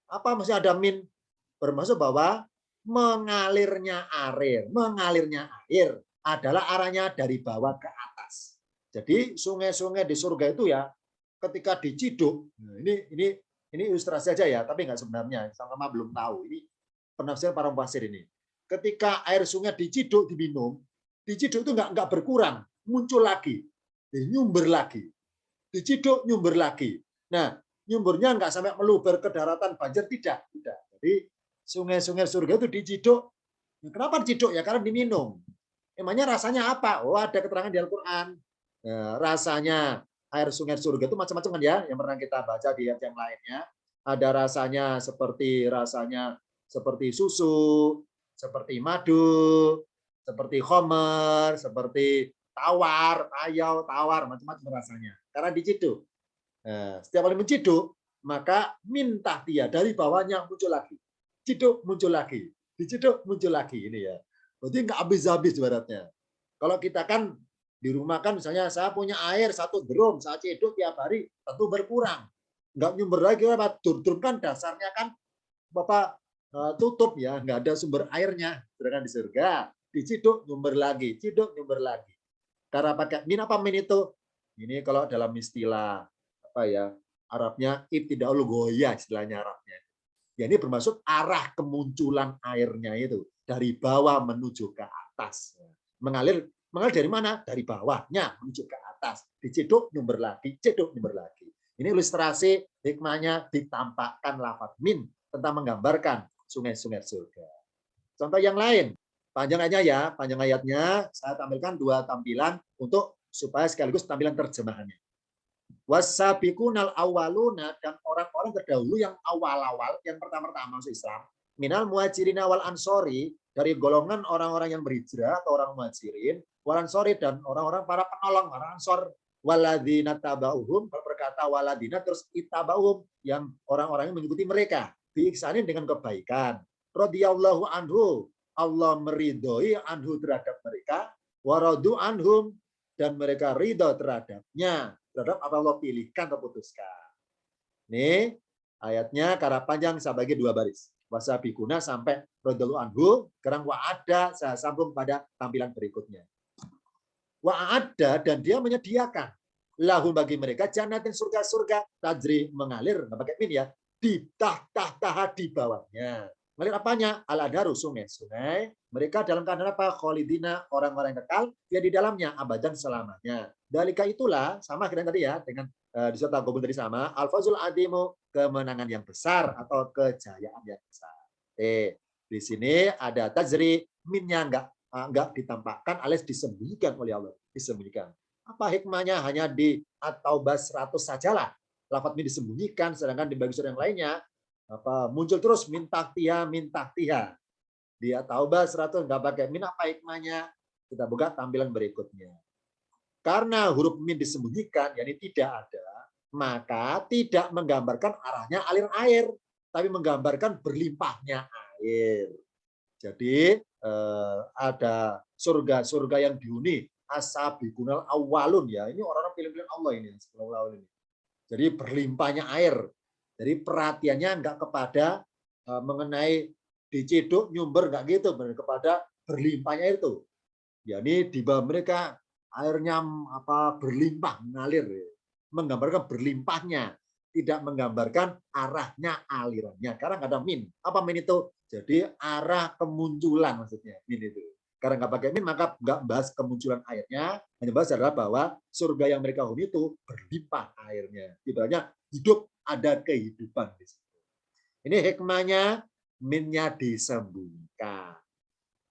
Apa maksudnya ada min? Bermaksud bahwa mengalirnya air adalah arahnya dari bawah ke atas. Jadi sungai-sungai di surga itu ya ketika diciduk, ini ilustrasi aja ya, tapi nggak sebenarnya, sama-sama belum tahu. Ini penafsiran para mufasir ini. Ketika air sungai diciduk diminum, diciduk itu nggak berkurang, muncul lagi, nyumber lagi, diciduk nyumber lagi. Nah, nyumbernya nggak sampai meluber ke daratan banjir, tidak. Jadi sungai-sungai surga itu diciduk. Kenapa diciduk ya? Karena diminum. Emangnya rasanya apa? Oh, ada keterangan di Al-Quran. Rasanya air sungai surga itu macam-macam kan ya, yang pernah kita baca di ayat yang lainnya. Ada rasanya seperti susu, seperti madu, seperti khomer, seperti tawar, payau, tawar, macam-macam rasanya. Karena diciduk. Setiap kali menciduk, maka minta dia dari bawahnya muncul lagi. Ciduk muncul lagi. Diciduk muncul lagi. Ini ya. Berarti nggak habis-habis ibaratnya. Kalau kita kan di rumah kan misalnya saya punya air 1 drum, saya ciduk tiap hari, tentu berkurang. Nggak nyumber lagi. Drum kan dasarnya kan Bapak tutup ya, nggak ada sumber airnya. Sedangkan di surga, diciduk nyumber lagi, ciduk nyumber lagi. Cara pakai min apa min itu? Ini kalau dalam istilah apa ya, Arabnya ibtidaul goya, istilahnya Arabnya. Ya ini bermaksud arah kemunculan airnya itu dari bawah menuju ke atas. Mengalir dari mana? Dari bawahnya menuju ke atas. Diciduk nyumber lagi, ciduk nyumber lagi. Ini ilustrasi hikmahnya ditampakkan lafaz min tentang menggambarkan sungai-sungai surga. Contoh yang lain, panjang ayatnya saya tampilkan 2 tampilan untuk supaya sekaligus tampilan terjemahannya. Wasabiqunal awwaluna, dan orang-orang terdahulu yang awal-awal, yang pertama-tama masuk Islam, minal muhajirin wal ansori, dari golongan orang-orang yang berhijrah atau orang muhajirin, wal ansori, dan orang-orang para penolong, orang ansor, waladina tabauhum, berkata waladina terus itabauhum, yang orang-orang yang mengikuti mereka, biiksanin dengan kebaikan. Radhiyallahu anhu, Allah meridhoi anhu terhadap mereka, waradu anhum, dan mereka ridho terhadapnya, terhadap apa Allah pilihkan atau putuskan. Nih ayatnya karena panjang, saya bagi 2 baris. Wasabiquna sampai radhiyallahu anhu, sekarang wa'ada saya sambung pada tampilan berikutnya. Wa'ada, dan dia menyediakan lahum bagi mereka jannatin, surga-surga tajri mengalir, nggak pakai min ya, di tahta di bawahnya. Mengalir apanya? Al-adharu, sungai-sungai. Mereka dalam keadaan apa? Kholidina, orang-orang yang kekal, ya di dalamnya abadan selamanya. Dalika itulah sama dengan tadi ya, dengan di surat Al-Ghafur tadi sama, al-fawzul adimu, kemenangan yang besar atau kejayaan yang besar. Di sini ada tajri, minnya enggak ditampakkan alias disembunyikan oleh Allah, disembunyikan. Apa hikmahnya? Hanya di At-Taubah 100 sajalah lafaz min disembunyikan, sedangkan di bagi surat yang lainnya muncul terus minta tiha. Di At-Taubah 100 enggak pakai min. Apa hikmahnya? Kita buka tampilan berikutnya. Karena huruf min disembunyikan, yakni tidak ada, maka tidak menggambarkan arahnya alir air, tapi menggambarkan berlimpahnya air. Jadi ada surga-surga yang dihuni asabiqunal awwalun ya. Ini orang-orang pilih-pilih Allah ini. Jadi berlimpahnya air. Jadi perhatiannya enggak kepada mengenai diciduk nyumber, enggak gitu, kepada berlimpahnya air itu. Ya ini di bawah mereka airnya berlimpah mengalir, menggambarkan berlimpahnya, tidak menggambarkan arahnya alirannya. Karena nggak ada min. Apa min itu? Jadi arah kemunculan maksudnya min itu. Karena nggak pakai min maka nggak bahas kemunculan airnya, hanya bahas adalah bahwa surga yang mereka huni itu berlimpah airnya. Ibaratnya hidup, ada kehidupan di situ. Ini hikmahnya minnya disembunyikan.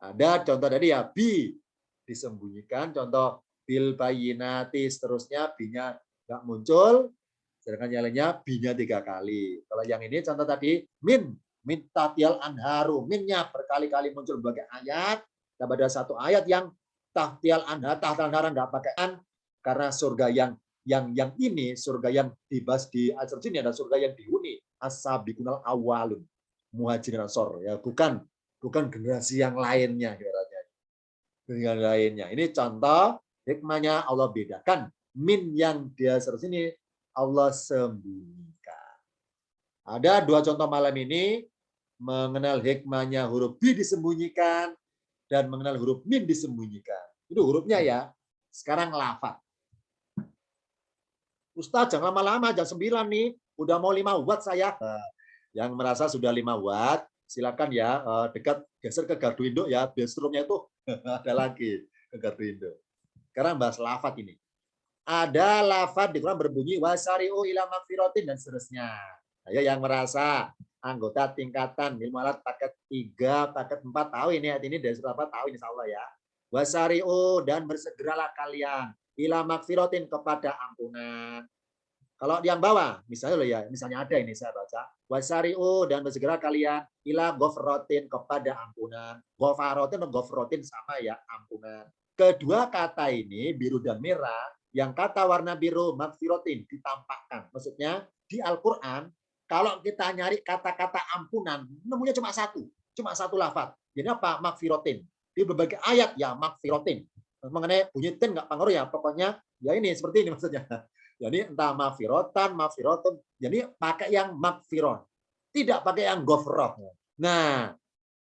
Ada contoh tadi ya, bi disembunyikan, contoh bil bayinati, seterusnya binya nggak muncul, sedangkan yang lainnya binya 3 kali. Kalau yang ini contoh tadi min tatial anharu, minnya berkali-kali muncul berbagai ayat. Dan pada satu ayat yang tahtial anhar nggak pakai an, Karena surga yang ini, surga yang dibahas di ayat ini adalah surga yang dihuni as-sabiqunal awwalun, muhajirin ansor, ya, bukan generasi yang lainnya, yang lainnya. Ini contoh hikmahnya Allah bedakan min yang dia sini Allah sembunyikan. Ada dua contoh malam ini mengenal hikmahnya huruf B disembunyikan dan mengenal huruf min disembunyikan. Itu hurufnya ya. Sekarang lafaz. Ustaz, jangan lama-lama, jam 9 nih. Udah mau 5 watt saya. Yang merasa sudah 5 watt, silakan ya dekat geser ke gardu induk ya. Biar strumnya itu ada lagi ke gardu induk. Sekarang bahas lafaz ini. Ada lafaz di Quran berbunyi wasari'u ila magfiratin dan seterusnya. Ayo yang merasa anggota tingkatan ilmu alat paket 3, paket 4 tahu ini ayat ini dari surah apa tahu insya Allah ya. Wasari'u dan bersegeralah kalian ila magfiratin kepada ampunan. Kalau yang bawah, misalnya loh ya, misalnya ada ini saya baca. Wasari'u dan bersegera kalian ila ghafratin kepada ampunan. Ghafarotin dan ghafratin sama ya, ampunan. Kedua kata ini biru dan merah, yang kata warna biru magfiratin ditampakkan. Maksudnya di Al-Qur'an kalau kita nyari kata-kata ampunan, nemunya cuma satu lafaz. Jadi apa? Magfiratin. Di berbagai ayat ya magfiratin. Mengenai bunyi tin nggak pengaruh ya, pokoknya ya ini seperti ini maksudnya. Jadi entah magfiratan, magfiratun, jadi pakai yang magfiron, tidak pakai yang gofroh. Nah,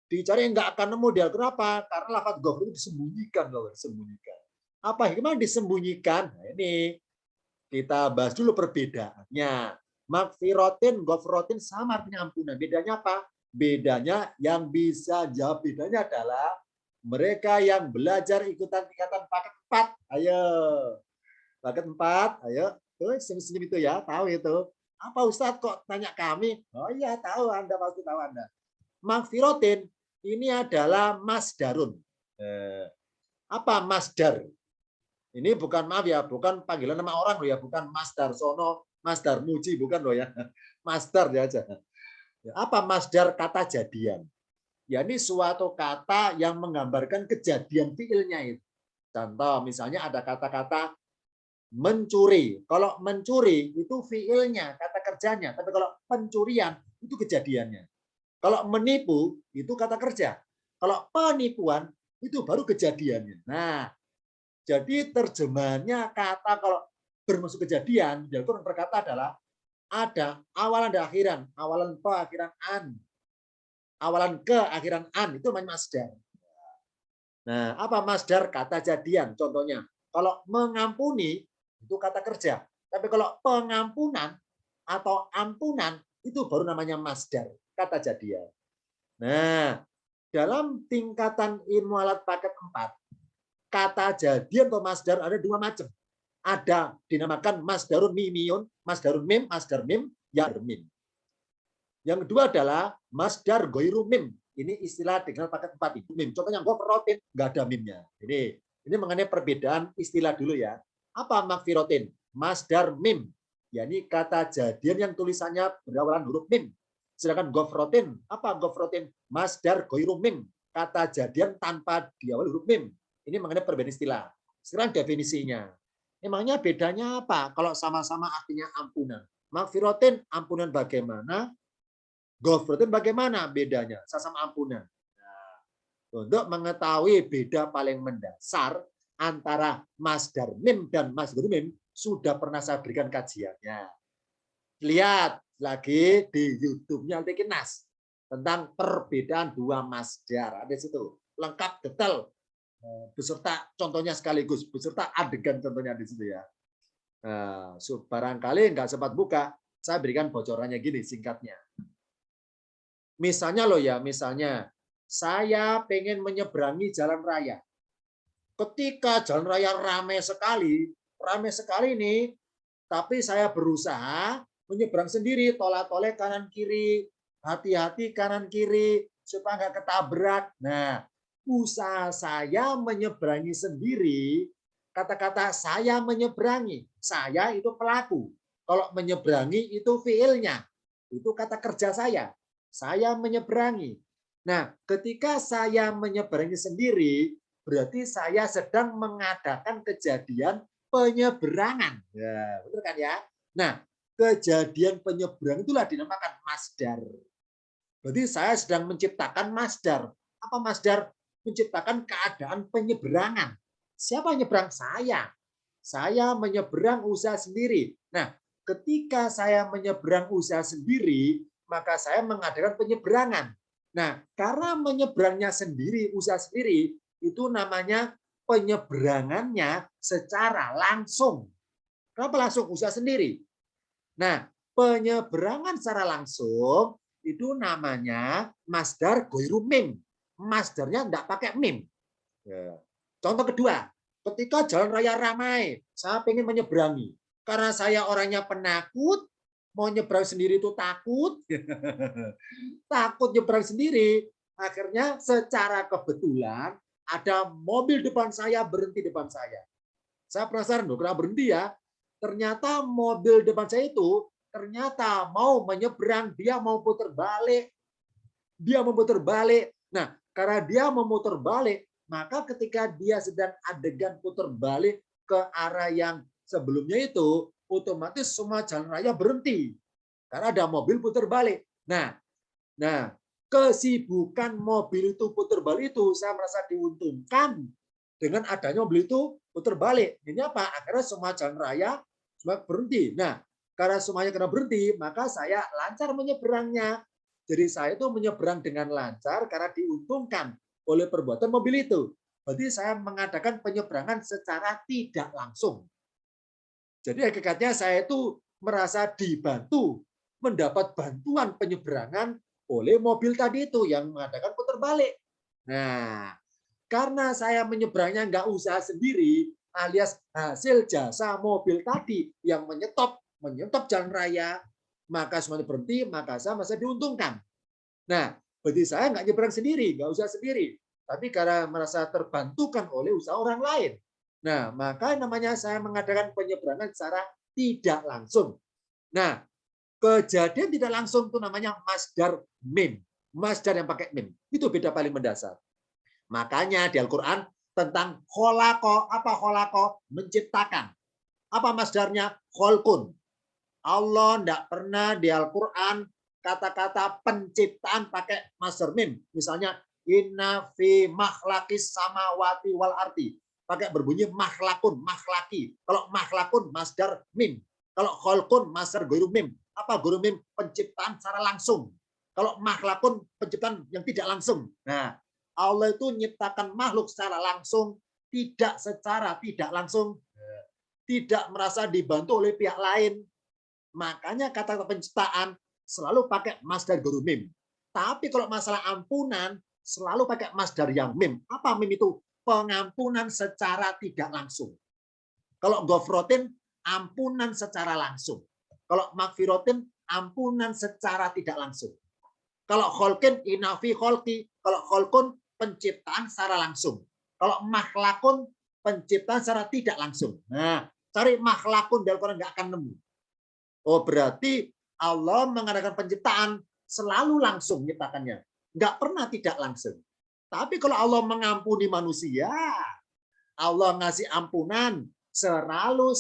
dicari nggak akan nemu dia. Kenapa? Karena lafaz gofroh itu disembunyikan, loh, disembunyikan. Apa hikmah disembunyikan? Nah, ini kita bahas dulu perbedaannya. Magfiratin, gofrotin sama artinya ampunan. Bedanya apa? Bedanya yang bisa jawab bedanya adalah mereka yang belajar ikutan tingkatan paket 4. Ayo. Paket 4, ayo. Senyum-senyum itu ya, tahu itu. Apa Ustadz kok tanya kami? Oh iya, tahu Anda, pasti tahu Anda. Magfiratin ini adalah masdarun. Apa masdar? Ini bukan, maaf ya, bukan panggilan nama orang loh ya, bukan Masdar Sono, Masdar Muji, bukan loh ya. Masdar ya aja. Apa masdar? Kata jadian. Ya ini suatu kata yang menggambarkan kejadian fiilnya itu. Contoh, misalnya ada kata-kata mencuri. Kalau mencuri itu fiilnya, kata kerjanya. Tapi kalau pencurian itu kejadiannya. Kalau menipu itu kata kerja. Kalau penipuan itu baru kejadiannya. Nah, jadi terjemahannya kata kalau bermaksud kejadian, di Al-Quran berkata adalah ada awalan dan akhiran, awalan pe akhiran an, awalan ke akhiran an, itu namanya masdar. Nah, apa masdar? Kata jadian. Contohnya, kalau mengampuni itu kata kerja. Tapi kalau pengampunan atau ampunan itu baru namanya masdar, kata jadian. Nah, dalam tingkatan ilmu alat paket 4, kata jadian atau masdar ada dua macam. Ada dinamakan masdarun mimiun, masdarun mim, masdar mim, ya mim. Yang kedua adalah masdar goiru mim. Ini istilah dengan paket 4 itu mim. Contohnya gofrotin nggak ada mimnya. Ini mengenai perbedaan istilah dulu ya. Apa magfiratin? Masdar mim. yakni kata jadian yang tulisannya berawalan huruf mim. Sedangkan gofrotin, apa gofrotin? Masdar goiru mim. Kata jadian tanpa diawali huruf mim. Ini mengenai perbedaan istilah. Sekarang definisinya. Emangnya bedanya apa kalau sama-sama artinya ampunan? Magfiratin, ampunan bagaimana? Gofrotin bagaimana bedanya? Sama ampunan. Nah, untuk mengetahui beda paling mendasar antara masdar mim dan masdar mim sudah pernah saya berikan kajiannya. Lihat lagi di YouTube-nya Al-Tikinas tentang perbedaan dua masdar. Ada situ lengkap detail beserta contohnya sekaligus, beserta adegan contohnya di situ ya. Nah, barangkali nggak sempat buka, saya berikan bocorannya gini singkatnya. Misalnya loh ya, misalnya saya pengen menyeberangi jalan raya. Ketika jalan raya ramai sekali ini, tapi saya berusaha menyeberang sendiri, tolak-tolak kanan kiri, hati-hati kanan kiri supaya nggak ketabrak. Nah, usaha saya menyeberangi sendiri, kata-kata saya menyeberangi, saya itu pelaku. Kalau menyeberangi itu fiilnya, itu kata kerja saya menyeberangi. Nah, ketika saya menyeberangi sendiri, berarti saya sedang mengadakan kejadian penyeberangan. Ya, betul kan ya? Nah, kejadian penyeberang itulah dinamakan masdar. Berarti saya sedang menciptakan masdar. Apa masdar? Menciptakan keadaan penyeberangan. Siapa yang nyeberang? Saya. Saya menyeberang usaha sendiri. Nah, ketika saya menyeberang usaha sendiri, maka saya mengadakan penyeberangan. Nah, karena menyeberangnya sendiri, usaha sendiri, itu namanya penyeberangannya secara langsung. Kenapa langsung? Usaha sendiri. Nah, penyeberangan secara langsung itu namanya masdar goiru mim. Masdarnya tidak pakai mim. Ya. Contoh kedua, ketika jalan raya ramai, saya ingin menyeberangi. Karena saya orangnya penakut, mau nyebrang sendiri itu takut, takut nyebrang sendiri. Akhirnya secara kebetulan ada mobil depan saya berhenti depan saya. Saya penasaran loh, kenapa berhenti ya? Ternyata mobil depan saya itu ternyata mau menyeberang, dia mau putar balik. Dia memutar balik. Nah, karena dia memutar balik, maka ketika dia sedang adegan putar balik ke arah yang sebelumnya itu, otomatis semua jalan raya berhenti. Karena ada mobil putar balik. Nah, kesibukan mobil itu putar balik itu saya merasa diuntungkan dengan adanya mobil itu putar balik. Ini apa? Akhirnya semua jalan raya semua berhenti. Nah, karena semuanya kena berhenti, maka saya lancar menyeberangnya. Jadi saya itu menyeberang dengan lancar karena diuntungkan oleh perbuatan mobil itu. Berarti saya mengadakan penyeberangan secara tidak langsung. Jadi hakikatnya saya itu merasa dibantu, mendapat bantuan penyeberangan oleh mobil tadi itu yang mengadakan putar balik. Nah, karena saya menyeberangnya nggak usaha sendiri, alias hasil jasa mobil tadi yang menyetop jalan raya, maka semuanya berhenti, maka saya masih diuntungkan. Nah, berarti saya nggak nyeberang sendiri, nggak usah sendiri. Tapi karena merasa terbantukan oleh usaha orang lain. Nah, maka namanya saya mengadakan penyeberangan secara tidak langsung. Nah, kejadian tidak langsung itu namanya masdar mim. Masdar yang pakai mim. Itu beda paling mendasar. Makanya di Al-Quran tentang kholako, apa kholako? Menciptakan. Apa masdarnya? Kholkun. Allah tidak pernah di Al-Quran kata-kata penciptaan pakai masdar mim. Misalnya, inna fi makhlakis samawati wal ardi. Pakai berbunyi makhlakun, makhlaki. Kalau makhlakun, masdar mim. Kalau kholkun, masdar goiru mim. Apa goiru mim? Penciptaan secara langsung. Kalau makhlakun, penciptaan yang tidak langsung. Nah, Allah itu menciptakan makhluk secara langsung, tidak secara tidak langsung, tidak merasa dibantu oleh pihak lain. Makanya kata penciptaan selalu pakai masdar goiru mim. Tapi kalau masalah ampunan, selalu pakai masdar yang mim. Apa mim itu? Pengampunan secara tidak langsung. Kalau gofrotin, ampunan secara langsung. Kalau makfirotin, ampunan secara tidak langsung. Kalau kholkin, inafi kholki. Kalau kholkun, penciptaan secara langsung. Kalau makhlakun, penciptaan secara tidak langsung. Nah, cari makhlakun di Al-Quran nggak akan nemu. Oh, berarti Allah mengadakan penciptaan selalu langsung menciptakannya. Nggak pernah tidak langsung. Tapi kalau Allah mengampuni manusia, Allah ngasih ampunan selalu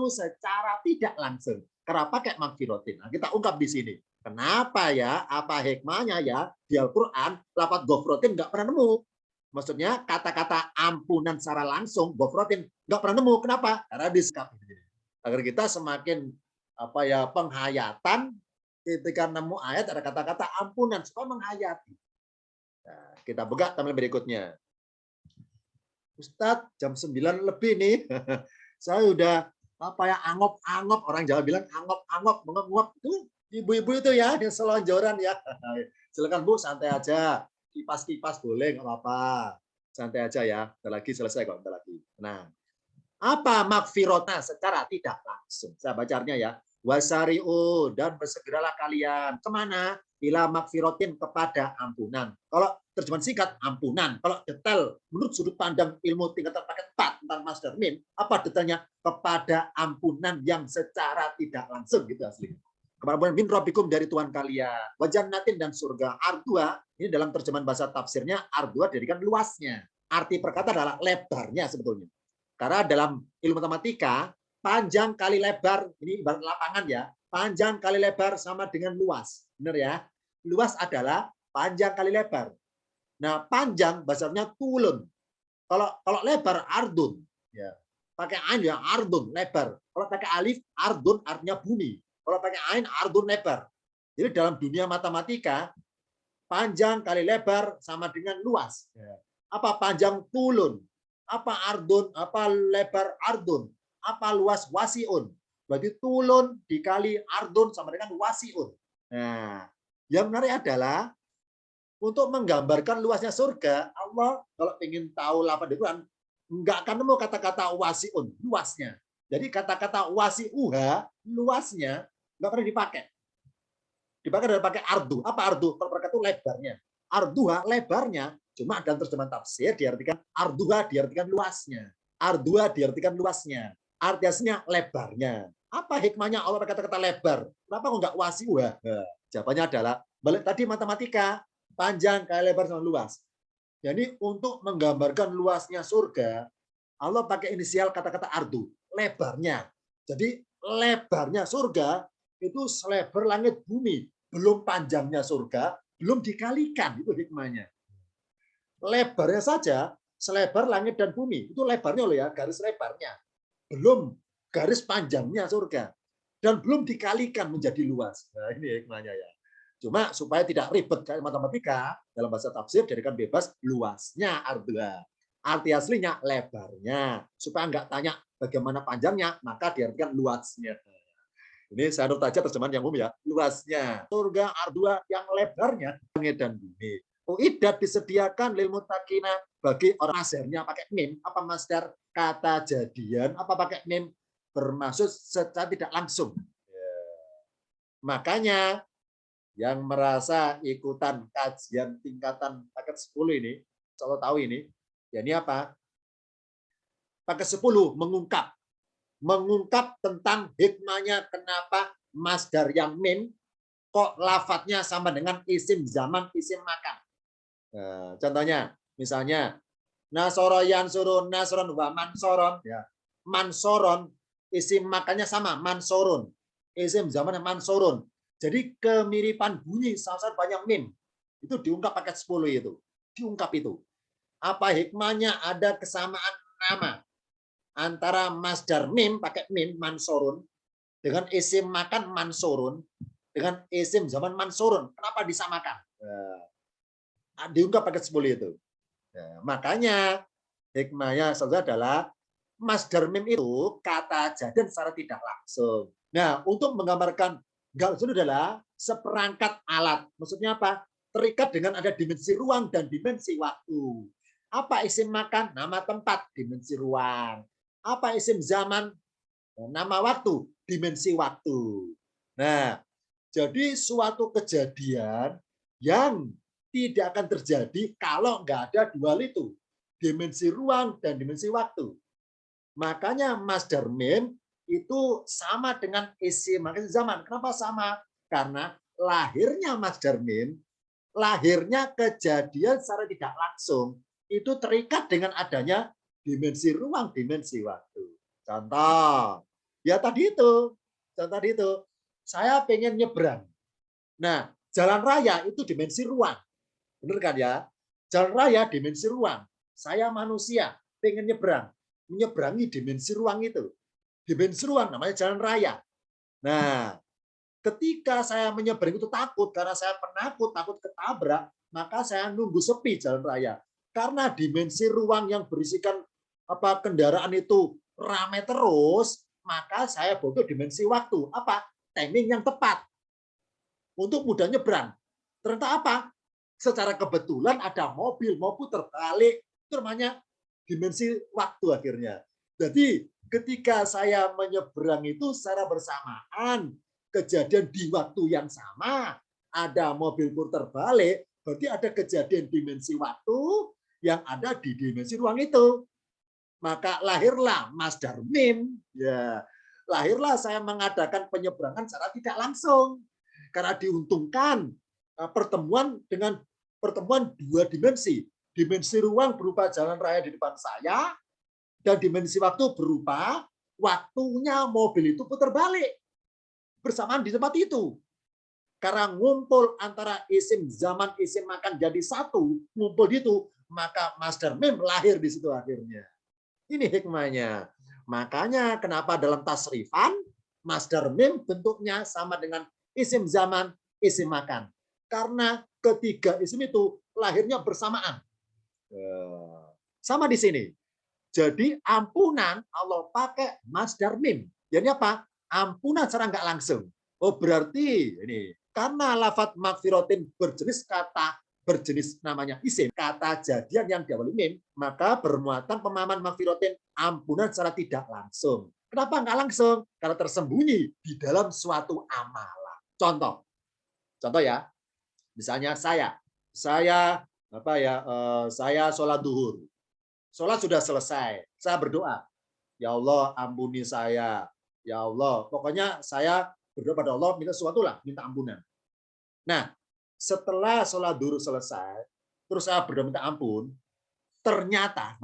secara tidak langsung. Karena pakai magfirotin. Nah, kita ungkap di sini. Kenapa ya? Apa hikmahnya ya? Di Al-Quran, lafaz gofrotin nggak pernah nemu. Maksudnya kata-kata ampunan secara langsung, gofrotin nggak pernah nemu. Kenapa? Karena disekap. Agar kita semakin penghayatan ketika nemu ayat ada kata-kata ampunan supaya menghayati. Nah, kita buka tampil berikutnya. Ustadz, jam 9 lebih nih. Saya udah angop-angop, orang Jawa bilang angop-angop, menguap itu ibu-ibu itu ya, yang selonjoran ya. Silakan Bu, santai aja. Kipas-kipas boleh, nggak apa-apa. Santai aja ya. Bentar lagi selesai kok, bentar lagi. Nah, apa makfirotna secara tidak langsung? Saya bacanya ya. Wasari'u, dan bersegeralah kalian. Kemana? Ila makfirotin, kepada ampunan. Kalau terjemahan singkat, ampunan. Kalau detail, menurut sudut pandang ilmu tingkatan paket 4 tentang masdar mim, apa detailnya? Kepada ampunan yang secara tidak langsung, gitu aslinya. Kepada min rabbikum, dari Tuhan kalian. Wajannatin, dan surga. Ardua, ini dalam terjemahan bahasa tafsirnya, ardua dirikan luasnya. Arti perkata adalah lebarnya sebetulnya. Karena dalam ilmu matematika, panjang kali lebar, ini ibarat lapangan ya, panjang kali lebar sama dengan luas. Benar ya? Luas adalah panjang kali lebar. Nah, panjang bahasanya tulun. Kalau lebar ardun, ya. Pakai ain ya ardun, lebar. Kalau pakai alif, ardun artinya bumi. Kalau pakai ain, ardun lebar. Jadi dalam dunia matematika, panjang kali lebar sama dengan luas. Apa panjang tulun? Apa ardun? Apa lebar ardun? Apa luas wasiun? Berarti tulun dikali ardun sama dengan wasiun. Nah, yang menarik adalah untuk menggambarkan luasnya surga, Allah kalau ingin tahu lafaz di Quran, nggak akan nemu kata-kata wasiun, luasnya. Jadi kata-kata wasiuha, luasnya, nggak pernah dipakai. Dipakai dari pakai ardu. Apa ardu? Kalau mereka itu lebarnya. Arduha, lebarnya, cuma dalam terjemahan tafsir diartikan arduha, diartikan luasnya. Arduha diartikan luasnya. Arti aslinya lebarnya. Apa hikmahnya Allah pakai kata-kata lebar? Kenapa kok nggak wasiuha? Jawabannya adalah, balik tadi matematika, panjang kali lebar sama luas. Jadi untuk menggambarkan luasnya surga, Allah pakai inisial kata-kata ardu, lebarnya. Jadi lebarnya surga itu selebar langit bumi, belum panjangnya surga, belum dikalikan, itu hikmahnya. Lebarnya saja selebar langit dan bumi, itu lebarnya loh ya, garis lebarnya. Belum garis panjangnya surga. Dan belum dikalikan menjadi luas. Nah, ini hikmahnya ya. Cuma supaya tidak ribet kayak matematika, dalam bahasa tafsir jadikan bebas luasnya ardha. Arti aslinya lebarnya. Supaya nggak tanya bagaimana panjangnya, maka diartikan luasnya. Ini saya anut aja terjemahan yang umum ya. Luasnya. Surga ardha yang lebarnya langit dan bumi. Uiddat disediakan lil muttaqina bagi orang masdarnya pakai mim. Apa masdar? Kata jadian. Apa pakai mim? Bermaksud secara tidak langsung. Makanya yang merasa ikutan kajian tingkatan paket 10 ini, kalau tahu ini, ya ini apa? Paket 10 mengungkap tentang hikmahnya kenapa masdar yang mim kok lafadznya sama dengan isim zaman, isim makan. Nah, contohnya, misalnya nasoro yansurun nasron wa mansoron, ya. Mansoron isim makannya sama, mansorun. Isim zaman mansorun. Jadi kemiripan bunyi sama-sama banyak mim. Itu diungkap paket 10 itu. Diungkap itu. Apa hikmahnya ada kesamaan nama antara masdar mim pakai mim mansorun dengan isim makan mansorun dengan isim zaman mansorun. Kenapa disamakan? Diungkap paket 10 itu. Makanya hikmahnya saudara adalah masdar mim itu kata jadian secara tidak langsung. Nah, untuk menggambarkan itu adalah seperangkat alat. Maksudnya apa? Terikat dengan ada dimensi ruang dan dimensi waktu. Apa isim makan? Nama tempat, dimensi ruang. Apa isim zaman? Nama waktu, dimensi waktu. Nah, jadi suatu kejadian yang tidak akan terjadi kalau nggak ada dual itu. Dimensi ruang dan dimensi waktu. Makanya masdar mim itu sama dengan isim zaman. Kenapa sama? Karena lahirnya masdar mim, lahirnya kejadian secara tidak langsung, itu terikat dengan adanya dimensi ruang, dimensi waktu. Contoh, ya tadi itu, contoh tadi itu, saya pengen nyebrang. Nah, jalan raya itu dimensi ruang. Benar kan ya? Jalan raya dimensi ruang. Saya manusia pengen nyebrang, menyeberangi dimensi ruang itu. Dimensi ruang namanya jalan raya. Nah, ketika saya menyeberang itu takut karena saya penakut, takut ketabrak, maka saya nunggu sepi jalan raya. Karena dimensi ruang yang berisikan kendaraan itu ramai terus, maka saya butuh dimensi waktu. Apa? Timing yang tepat untuk mudah nyebrang. Ternyata apa? Secara kebetulan ada mobil, mau putar balik, itu namanya dimensi waktu akhirnya. Jadi ketika saya menyeberang itu secara bersamaan, kejadian di waktu yang sama, ada mobil putar balik, berarti ada kejadian dimensi waktu yang ada di dimensi ruang itu. Maka lahirlah masdar mim, ya. Lahirlah saya mengadakan penyeberangan secara tidak langsung. Karena diuntungkan pertemuan dengan pertemuan dua dimensi. Dimensi ruang berupa jalan raya di depan saya, Dan dimensi waktu berupa waktunya mobil itu putar balik bersamaan di tempat itu. Karena ngumpul antara isim zaman, isim makan jadi satu, ngumpul di itu, maka Master Mim lahir di situ akhirnya. Ini hikmahnya. Makanya kenapa dalam tasrifan Master Mim bentuknya sama dengan isim zaman, isim makan. Karena ketiga isim itu lahirnya bersamaan. Sama di sini. Jadi ampunan Allah pakai masdar mim. Jadi apa? Ampunan secara nggak langsung. Oh berarti ini karena lafadz magfiratin berjenis kata berjenis namanya isim, kata jadian yang diawali mim, maka bermuatan pemahaman magfiratin ampunan secara tidak langsung. Kenapa nggak langsung? Karena tersembunyi di dalam suatu amalan. Contoh ya, misalnya saya saya sholat duhur. Sholat sudah selesai, saya berdoa, ya Allah ampuni saya, ya Allah. Pokoknya saya berdoa pada Allah, minta sesuatu lah, minta ampunan. Nah, setelah sholat duhur selesai, terus saya berdoa minta ampun, ternyata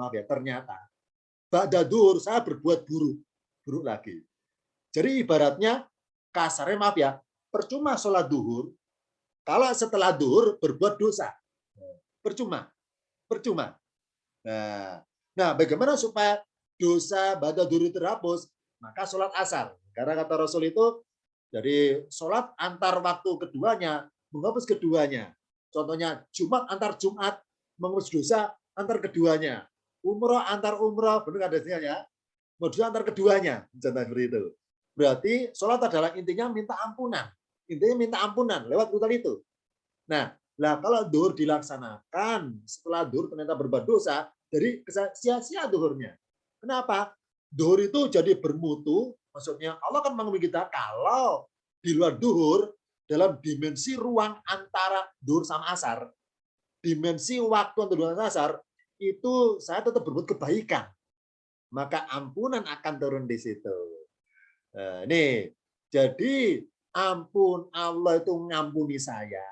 ba'da duhur saya berbuat buruk lagi. Jadi ibaratnya kasarnya percuma sholat duhur, kalau setelah duhur berbuat dosa, percuma. Nah, bagaimana supaya dosa ba'da duhur terhapus? Maka sholat asar. Karena kata Rasul itu, jadi sholat antar waktu keduanya, menghapus keduanya. Contohnya, Jumat antar Jumat, menghapus dosa antar keduanya. Umroh antar umroh, benar ada ya? Dosa antar keduanya. Contoh seperti itu. Berarti sholat adalah intinya minta ampunan. Intinya minta ampunan lewat ritual itu. Nah, kalau duhur dilaksanakan, setelah duhur ternyata berbuat dosa, jadi sia-sia duhurnya. Kenapa? Duhur itu jadi bermutu, maksudnya Allah kan mengambil kita kalau di luar duhur, dalam dimensi ruang antara duhur sama asar, dimensi waktu antara duhur sama asar, itu saya tetap berbuat kebaikan. Maka ampunan akan turun di situ. Nah, nih, jadi ampun Allah itu ngampuni saya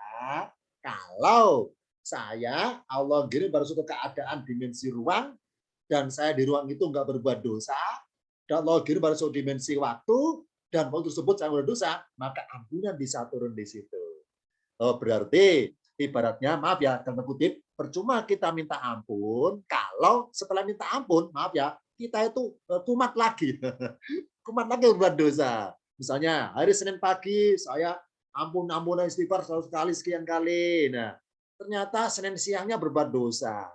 kalau saya Allah kirim pada suatu keadaan dimensi ruang dan saya di ruang itu nggak berbuat dosa dan Allah kirim pada suatu dimensi waktu dan waktu tersebut saya berdosa, maka ampunan bisa turun di situ. Oh, berarti ibaratnya maaf ya dalam kutip percuma kita minta ampun kalau setelah minta ampun maaf ya kita itu kumat lagi berbuat dosa. Misalnya hari Senin pagi saya ampunan istighfar sekali sekian kali. Nah, ternyata Senin siangnya berbuat dosa.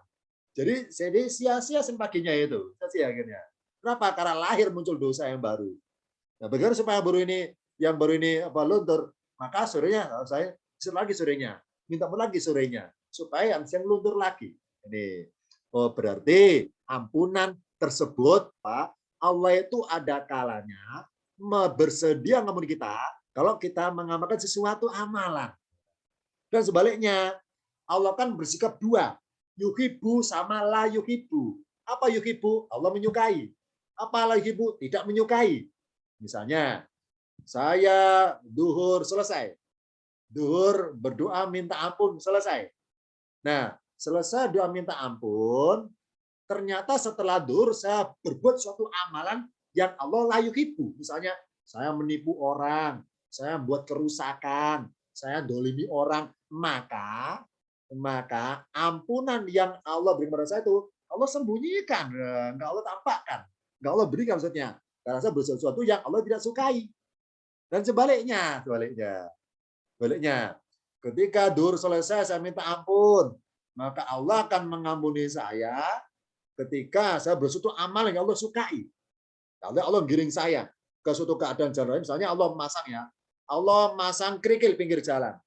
Jadi sia-sia Senin paginya itu. Sia-sia akhirnya. Kenapa? Karena lahir muncul dosa yang baru. Nah, bagaimana supaya yang baru ini luntur? Maka sorenya saya lagi sorenya, minta pun lagi sorenya supaya yang luntur lagi. Ini. Oh, berarti ampunan tersebut, Pak, Allah itu ada kalanya bersedia ngampuni kita kalau kita mengamalkan sesuatu amalan. Dan sebaliknya, Allah kan bersikap dua. Yuhibbu sama la yuhibbu. Apa yuhibbu? Allah menyukai. Apa la yuhibbu? Tidak menyukai. Misalnya, saya duhur selesai. Duhur berdoa minta ampun selesai. Nah, selesai doa minta ampun, ternyata setelah duhur saya berbuat suatu amalan yang Allah la yuhibbu. Misalnya, saya menipu orang, saya buat kerusakan, saya dolimi orang, maka ampunan yang Allah beri kepada saya itu Allah sembunyikan, nggak Allah tampakkan, nggak Allah berikan maksudnya. Karena saya berbuat sesuatu yang Allah tidak sukai. Dan sebaliknya, ketika duhur selesai saya minta ampun, maka Allah akan mengampuni saya ketika saya bersuatu amal yang Allah sukai. Kalau Allah giring saya ke suatu keadaan jalan, misalnya Allah masang kerikil pinggir jalan,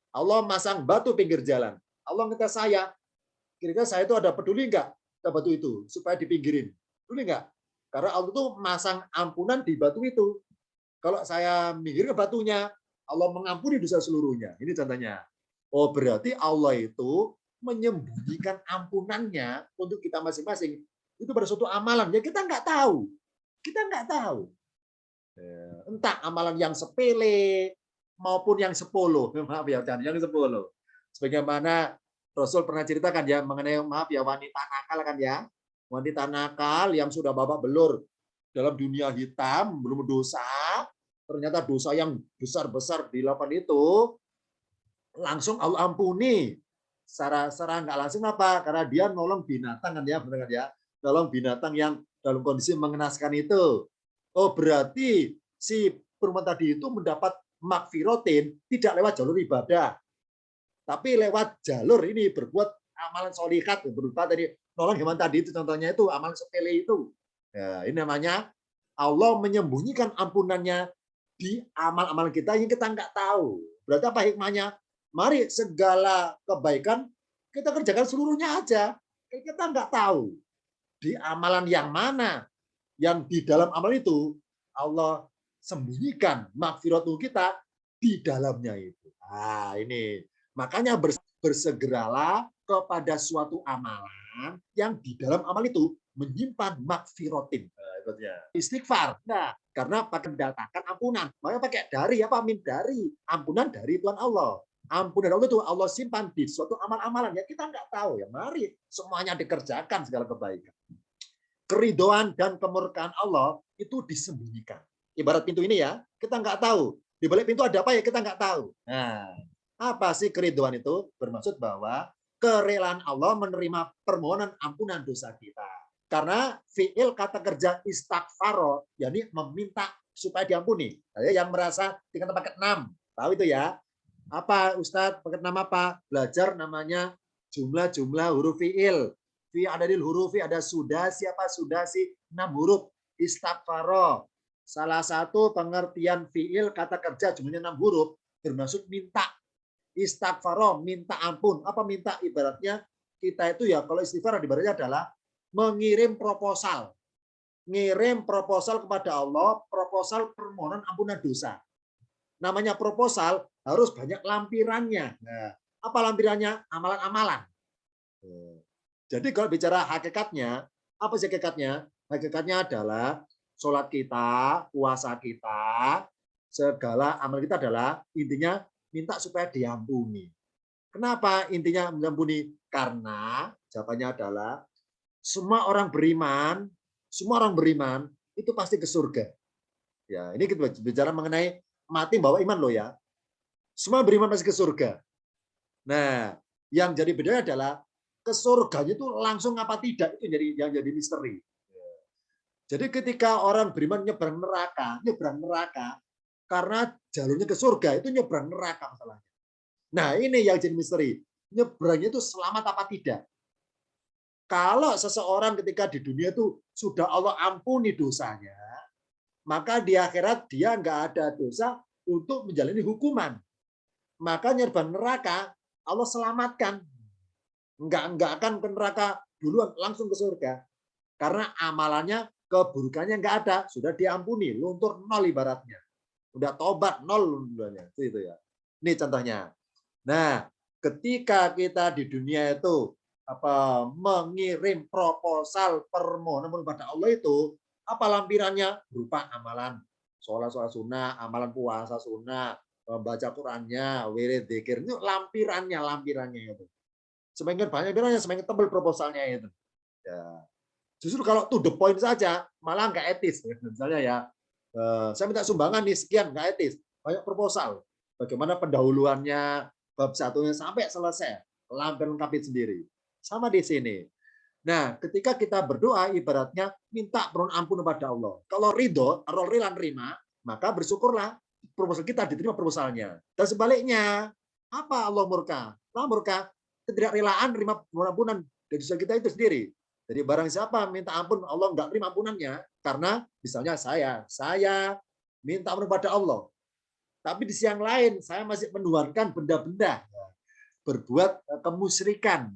Allah masang batu pinggir jalan, Allah minta saya, kira-kira saya itu ada peduli nggak ke batu itu supaya dipinggirin, peduli nggak? Karena Allah itu masang ampunan di batu itu. Kalau saya minggir ke batunya, Allah mengampuni dosa seluruhnya. Ini contohnya. Oh, berarti Allah itu menyembunyikan ampunannya untuk kita masing-masing. Itu pada suatu amalan yang kita nggak tahu. Entah amalan yang sepele maupun yang sepuluh. Maaf ya, yang sepuluh. Sebagaimana Rasul pernah ceritakan ya mengenai wanita nakal kan ya. wanita nakal yang sudah babak belur dalam dunia hitam, belum dosa, ternyata dosa yang besar-besar dilakukan itu, langsung Allah ampuni. Secara nggak langsung apa? Karena dia nolong binatang kan ya, benar kan ya? Nolong binatang yang dalam kondisi mengenaskan itu. Oh, berarti si perempuan tadi itu mendapat makfirotin tidak lewat jalur ibadah, tapi lewat jalur ini berbuat amalan solihat, berupa tadi nolong hewan tadi itu contohnya itu amalan sepele itu. Ya, ini namanya Allah menyembunyikan ampunannya di amal-amal kita yang kita nggak tahu. Berarti apa hikmahnya? Mari segala kebaikan kita kerjakan seluruhnya aja. Kita nggak tahu di amalan yang mana yang di dalam amal itu Allah sembunyikan makfirat kita di dalamnya itu. Nah, ini makanya bersegeralah kepada suatu amalan yang di dalam amal itu menyimpan makfirotin. Istighfar. Nah, karena pakai mendatangkan ampunan. Makanya pakai dari apa? Min dari. Ampunan dari Tuhan Allah. Ampunan Allah itu Allah simpan di suatu amal-amalan yang kita nggak tahu. Ya, mari semuanya dikerjakan segala kebaikan. Keridoan dan kemurkaan Allah itu disembunyikan. Ibarat pintu ini ya, kita nggak tahu. Di balik pintu ada apa ya kita nggak tahu. Nah, apa sih keridoan itu? Bermaksud bahwa kerelaan Allah menerima permohonan ampunan dosa kita. Karena fi'il kata kerja istighfaro, yakni meminta supaya diampuni. Saya yang merasa tingkat paket 6. Tahu itu ya? Apa Ustadz? Paket 6 apa? Belajar namanya jumlah-jumlah huruf fi'il. Fi adadil hurufi ada sudah siapa sudah sih 6 huruf. Istighfaro. Salah satu pengertian fi'il kata kerja jumlahnya 6 huruf bermaksud minta. Istighfaro, minta ampun. Apa minta? Ibaratnya kita itu ya kalau istighfar ibaratnya adalah mengirim proposal. Ngirim proposal kepada Allah, proposal permohonan ampunan dosa. Namanya proposal harus banyak lampirannya. Nah, apa lampirannya? Amalan-amalan. Jadi kalau bicara hakikatnya, apa sih hakikatnya? Hakikatnya adalah sholat kita, puasa kita, segala amal kita adalah intinya minta supaya diampuni. Kenapa intinya mengampuni? Karena jawabannya adalah semua orang beriman itu pasti ke surga. Ya, ini kita bicara mengenai mati bawa iman loh ya. Semua beriman pasti ke surga. Nah, yang jadi bedanya adalah ke surganya itu langsung apa tidak itu yang jadi misteri. Jadi ketika orang beriman nyebrang neraka karena jalurnya ke surga itu nyebrang neraka masalahnya. Nah, ini yang jadi misteri. Nyebrangnya itu selamat apa tidak? Kalau seseorang ketika di dunia itu sudah Allah ampuni dosanya, maka di akhirat dia nggak ada dosa untuk menjalani hukuman. Maka nyerban neraka Allah selamatkan. Nggak akan ke neraka duluan, langsung ke surga. Karena amalannya, keburukannya nggak ada, sudah diampuni, luntur nol ibaratnya. Udah tobat nol duluannya. Itu ya. Ini contohnya. Nah, ketika kita di dunia itu mengirim proposal permohonan kepada Allah itu apa lampirannya berupa amalan sholat sunnah, amalan puasa sunnah, membaca Qurannya, wirid dzikir itu lampirannya itu. Semakin banyak lampirannya semakin tebal proposalnya itu. Ya. Justru kalau to the point saja malah nggak etis. Misalnya ya, saya minta sumbangan nih sekian nggak etis. Banyak proposal. Bagaimana pendahuluannya bab satunya sampai selesai, lampiran kapit sendiri. Sama di sini. Nah, ketika kita berdoa, ibaratnya minta permohonan ampun kepada Allah. Kalau ridho, Allah rela nerima, maka bersyukurlah proposal kita diterima proposalnya. Dan sebaliknya, apa Allah murka? Allah murka ketidakrelaan nerima permohonan ampunan dari dosa kita itu sendiri. Jadi barang siapa minta ampun, Allah nggak terima ampunannya, karena misalnya saya minta ampun kepada Allah. Tapi di sisi yang lain, saya masih menuhankan benda-benda, berbuat kemusyrikan.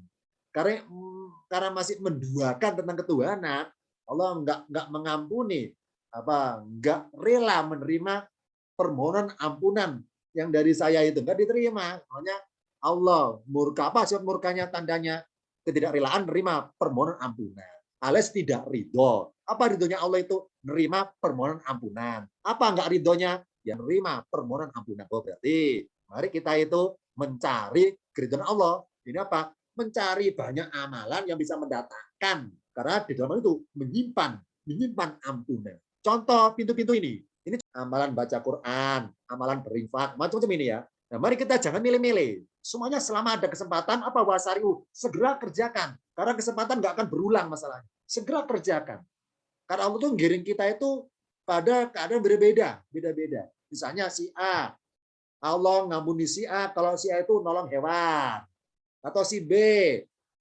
Karena masih menduakan tentang ketuhanan, Allah nggak mengampuni, nggak rela menerima permohonan ampunan yang dari saya itu nggak diterima. Makanya Allah murka. Apa sebab murkanya? Tandanya ketidakrelaan menerima permohonan ampunan, alias tidak ridho. Apa ridhonya Allah itu? Nerima permohonan ampunan. Apa nggak ridhonya? Ya nerima permohonan ampunan. Oh, berarti mari kita itu mencari keridhaan Allah. Ini apa? Mencari banyak amalan yang bisa mendatangkan Karena di dalam itu menyimpan ampunan. Contoh pintu-pintu ini amalan baca Quran, amalan berinfak, macam-macam ini ya. Nah, mari kita jangan milih-milih. Semuanya selama ada kesempatan, apa wasariu, segera kerjakan. Karena kesempatan nggak akan berulang masalahnya. Segera kerjakan. Karena Allah tuh ngiring kita itu pada keadaan berbeda, beda-beda. Misalnya si A, Allah ngampuni si A kalau si A itu nolong hewan. Atau si B,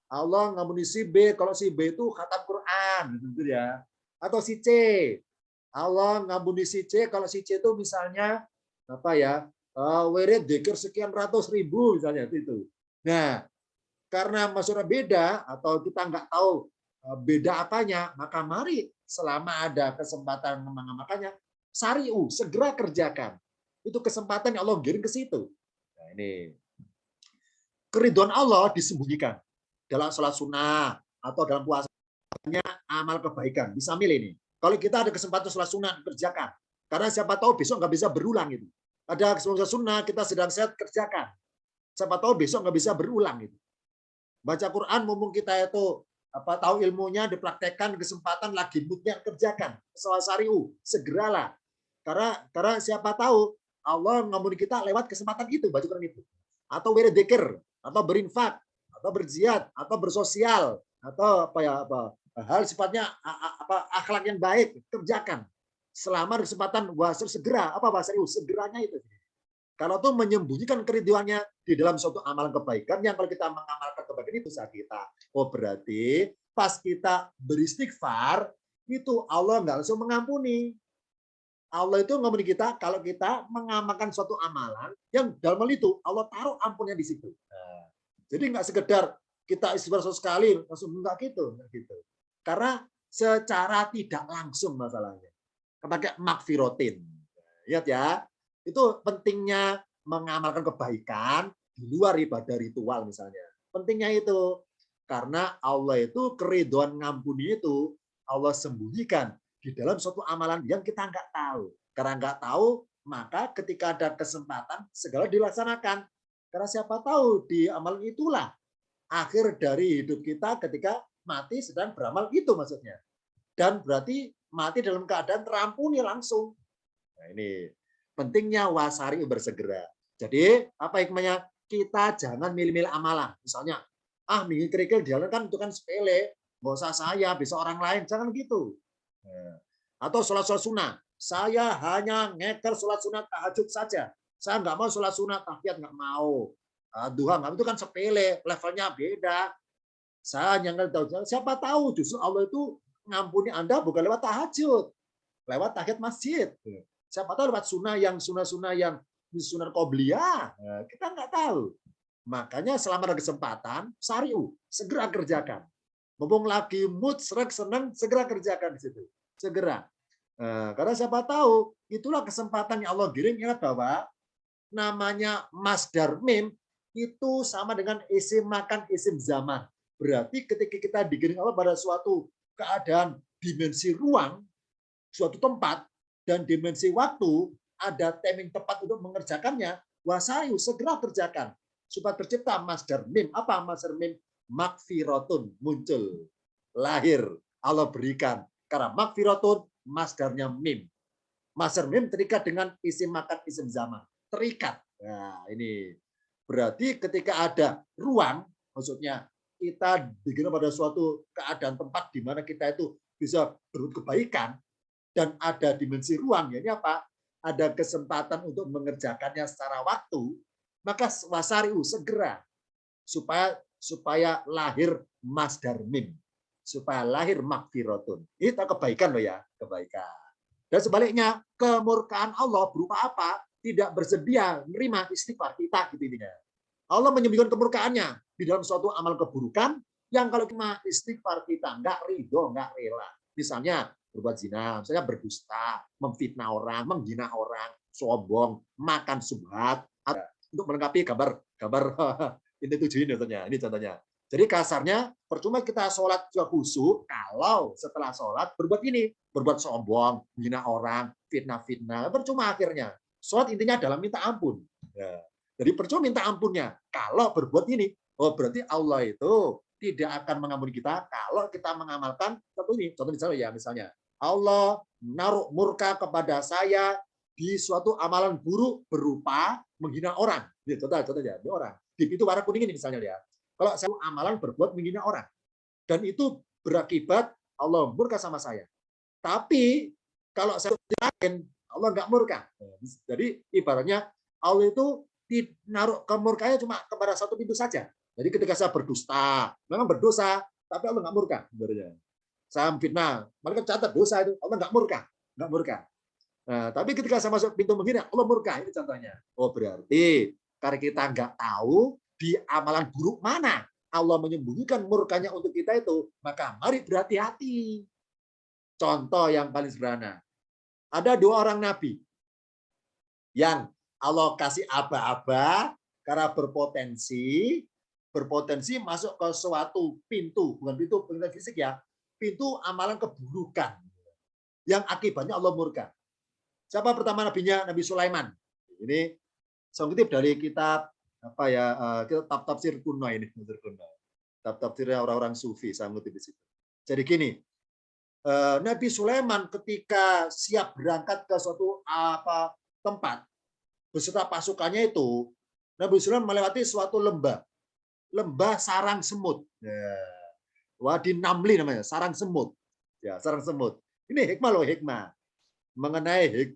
Allah ngampuni si B kalau si B itu khatam Quran, gitu ya. Atau si C, Allah ngampuni si C kalau si C itu misalnya apa ya, wirid dzikir sekian ratus ribu misalnya itu. Nah, karena maksudnya beda atau kita nggak tahu beda apanya, maka mari selama ada kesempatan mengamalkannya, sari'u, segera kerjakan. Itu kesempatan yang Allah giring ke situ. Nah, ini keridhaan Allah disembunyikan dalam sholat sunnah atau dalam puasanya amal kebaikan. Bisa milih ini. Kalau kita ada kesempatan sholat sunnah, kerjakan. Karena siapa tahu besok nggak bisa berulang itu. Ada kesempatan sunnah, kita sedang sehat, kerjakan. Siapa tahu besok nggak bisa berulang itu. Baca Quran, mumpung kita itu tahu ilmunya, dipraktekkan, kesempatan lagi moodnya, kerjakan. Sari'u, segeralah. Karena siapa tahu Allah ngampuni kita lewat kesempatan itu, baca Quran itu. Atau wirid dzikir, atau berinfak, atau berjihad, atau bersosial, atau hal sifatnya akhlak yang baik, kerjakan. Selama kesempatan wasir segera, wasir segeranya itu. Kalau tuh menyembunyikan kerinduannya di dalam suatu amalan kebaikan, yang kalau kita mengamalkan kebaikan itu saat kita, berarti pas kita beristighfar, itu Allah nggak langsung mengampuni. Allah itu mengampuni kita kalau kita mengamalkan suatu amalan yang dalam hal itu Allah taruh ampunnya di situ. Nah, jadi nggak sekedar kita istighfar sekali langsung enggak gitu. Karena secara tidak langsung masalahnya. Pakai makfirotin. Lihat ya, itu pentingnya mengamalkan kebaikan di luar ibadah ritual misalnya. Pentingnya itu karena Allah itu keridhaan ngampuni itu Allah sembunyikan di dalam suatu amalan yang kita nggak tahu. Karena nggak tahu, maka ketika ada kesempatan segala dilaksanakan. Karena siapa tahu di amalan itulah akhir dari hidup kita ketika mati sedang beramal itu maksudnya. Dan berarti mati dalam keadaan terampuni langsung. Nah, ini pentingnya wasari bersegera. Jadi apa hikmahnya? Kita jangan milih-milih amalan. Misalnya, minggu kerikil dijalankan itu kan sepele, nggak usah saya, bisa orang lain. Jangan gitu. Atau sholat-sholat sunnah. Saya hanya ngeker sholat sunnah tahajud saja. Saya nggak mau sholat sunnah tahiyat, nggak mau. Duha nggak, itu kan sepele, levelnya beda. Saya hanya tahu. Siapa tahu justru Allah itu ngampuni Anda bukan lewat tahajud, lewat tahiyat masjid. Siapa tahu lewat sunnah yang sunnah qobliyah. Kita nggak tahu. Makanya selama ada kesempatan, sari'u, segera kerjakan. Mumpung lagi mood, serak, senang, segera kerjakan di situ. Segera. Karena siapa tahu, itulah kesempatan yang Allah giring. Ingat bahwa namanya masdar mim itu sama dengan isim makan, isim zaman. Berarti ketika kita digiring Allah pada suatu keadaan dimensi ruang, suatu tempat, dan dimensi waktu, ada timing tepat untuk mengerjakannya, wasayu, segera kerjakan. Supaya tercipta masdar mim. Apa masdar mim? Makfiratun, muncul. Lahir, Allah berikan. Karena makfiratun, masdarnya mim. Masdar mim terikat dengan isim makan, isim zaman. Terikat. Nah, ini berarti ketika ada ruang, maksudnya kita digiring pada suatu keadaan tempat di mana kita itu bisa berbuat kebaikan, dan ada dimensi ruang, ya ini apa? Ada kesempatan untuk mengerjakannya secara waktu, maka wasari'u, segera supaya lahir masdar mim, supaya lahir makfiratun. Itu kebaikan loh ya, kebaikan. Dan sebaliknya, kemurkaan Allah berupa apa? Tidak bersedia menerima istighfar kita gitu intinya. Allah menyembunyikan kemurkaannya di dalam suatu amal keburukan yang kalau kita istighfar kita nggak ridho, nggak rela. Misalnya berbuat zina, misalnya berdusta, memfitnah orang, menghina orang, sombong, makan subhat, untuk melengkapi gambar ini 7 ini contohnya. Ini contohnya. Jadi kasarnya percuma kita sholat juga khusyuk kalau setelah sholat berbuat ini, berbuat sombong, menghina orang, fitnah, percuma akhirnya. Sholat intinya adalah minta ampun. Ya. Jadi percuma minta ampunnya. Kalau berbuat ini, berarti Allah itu tidak akan mengampuni kita kalau kita mengamalkan contoh ini. Contoh misalnya Allah menaruh murka kepada saya di suatu amalan buruk berupa menghina orang. Ini contohnya, ini orang. Di pintu warna kuning ini misalnya ya. Kalau saya amalan berbuat menghina orang dan itu berakibat Allah murka sama saya. Tapi kalau saya yakin Allah nggak murka. Jadi ibaratnya Allah itu naruh kemurkanya cuma kepada satu pintu saja. Jadi ketika saya berdusta, memang berdosa, tapi Allah nggak murka. Sebenarnya. Saya fitnah, mereka catat dosa itu, Allah nggak murka. Nggak murka. Nah, tapi ketika saya masuk pintu menghina, Allah murka. Ini contohnya. Oh berarti karena kita nggak tahu di amalan buruk mana Allah menyembunyikan murkanya untuk kita itu, maka mari berhati-hati. Contoh yang paling sederhana. Ada 2 orang nabi yang Allah kasih aba-aba karena berpotensi masuk ke suatu pintu, bukan pintu fisik ya, pintu amalan keburukan yang akibatnya Allah murka. Siapa pertama nabinya? Nabi Sulaiman. Ini saya kutip dari kitab apa ya, kitab tafsir kuno ini, kitab tafsirnya orang-orang sufi, saya kutip di situ. Jadi gini, Nabi Sulaiman ketika siap berangkat ke suatu tempat beserta pasukannya itu, Nabi Sulaiman melewati suatu lembah sarang semut. Ya. Wadi Namli namanya, sarang semut. Ya, sarang semut. Ini hikmah loh, hikmah. Mengenai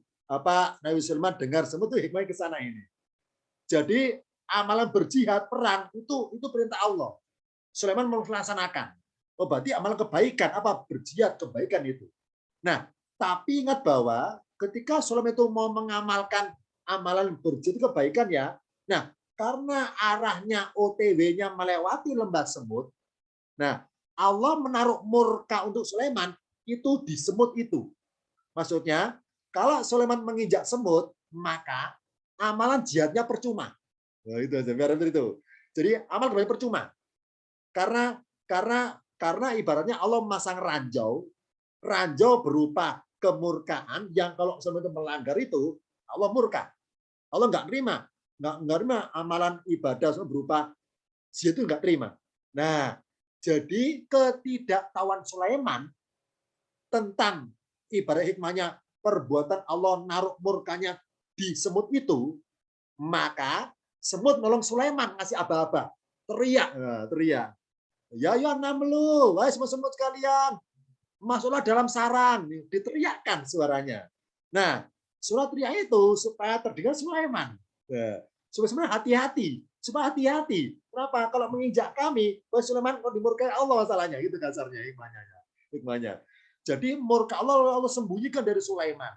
Nabi Sulaiman dengar semut itu hikmahnya ke sana ini. Jadi amalan berjihad perang itu perintah Allah. Sulaiman melaksanakan. Oh, berarti amalan kebaikan berjihad kebaikan itu. Nah, tapi ingat bahwa ketika Sulaiman itu mau mengamalkan amalan berjihad kebaikan ya. Nah, karena arahnya OTW-nya melewati lembah semut. Nah, Allah menaruh murka untuk Sulaiman itu di semut itu. Maksudnya, kalau Sulaiman menginjak semut, maka amalan jihadnya percuma. Nah, itu aja, biar itu. Jadi amal kebaikan percuma. Karena ibaratnya Allah memasang ranjau berupa kemurkaan yang kalau Sulaiman itu melanggar itu, Allah murka. Allah nggak terima amalan ibadah berupa jihad itu nggak terima. Nah, jadi ketidaktahuan Sulaiman tentang ibarat hikmahnya perbuatan Allah naruh murkanya di semut itu, maka semut nolong Sulaiman ngasih aba-aba, teriak. Ya namlu, wahai semut sekalian, masuklah dalam sarang, diteriakkan suaranya. Nah, suara teriak itu supaya terdengar Sulaiman. Supaya hati-hati. Kenapa? Kalau menginjak kami, Sulaiman kalau dimurkai Allah masalahnya, gitu kasarnya hikmahnya. Jadi murka Allah sembunyikan dari Sulaiman.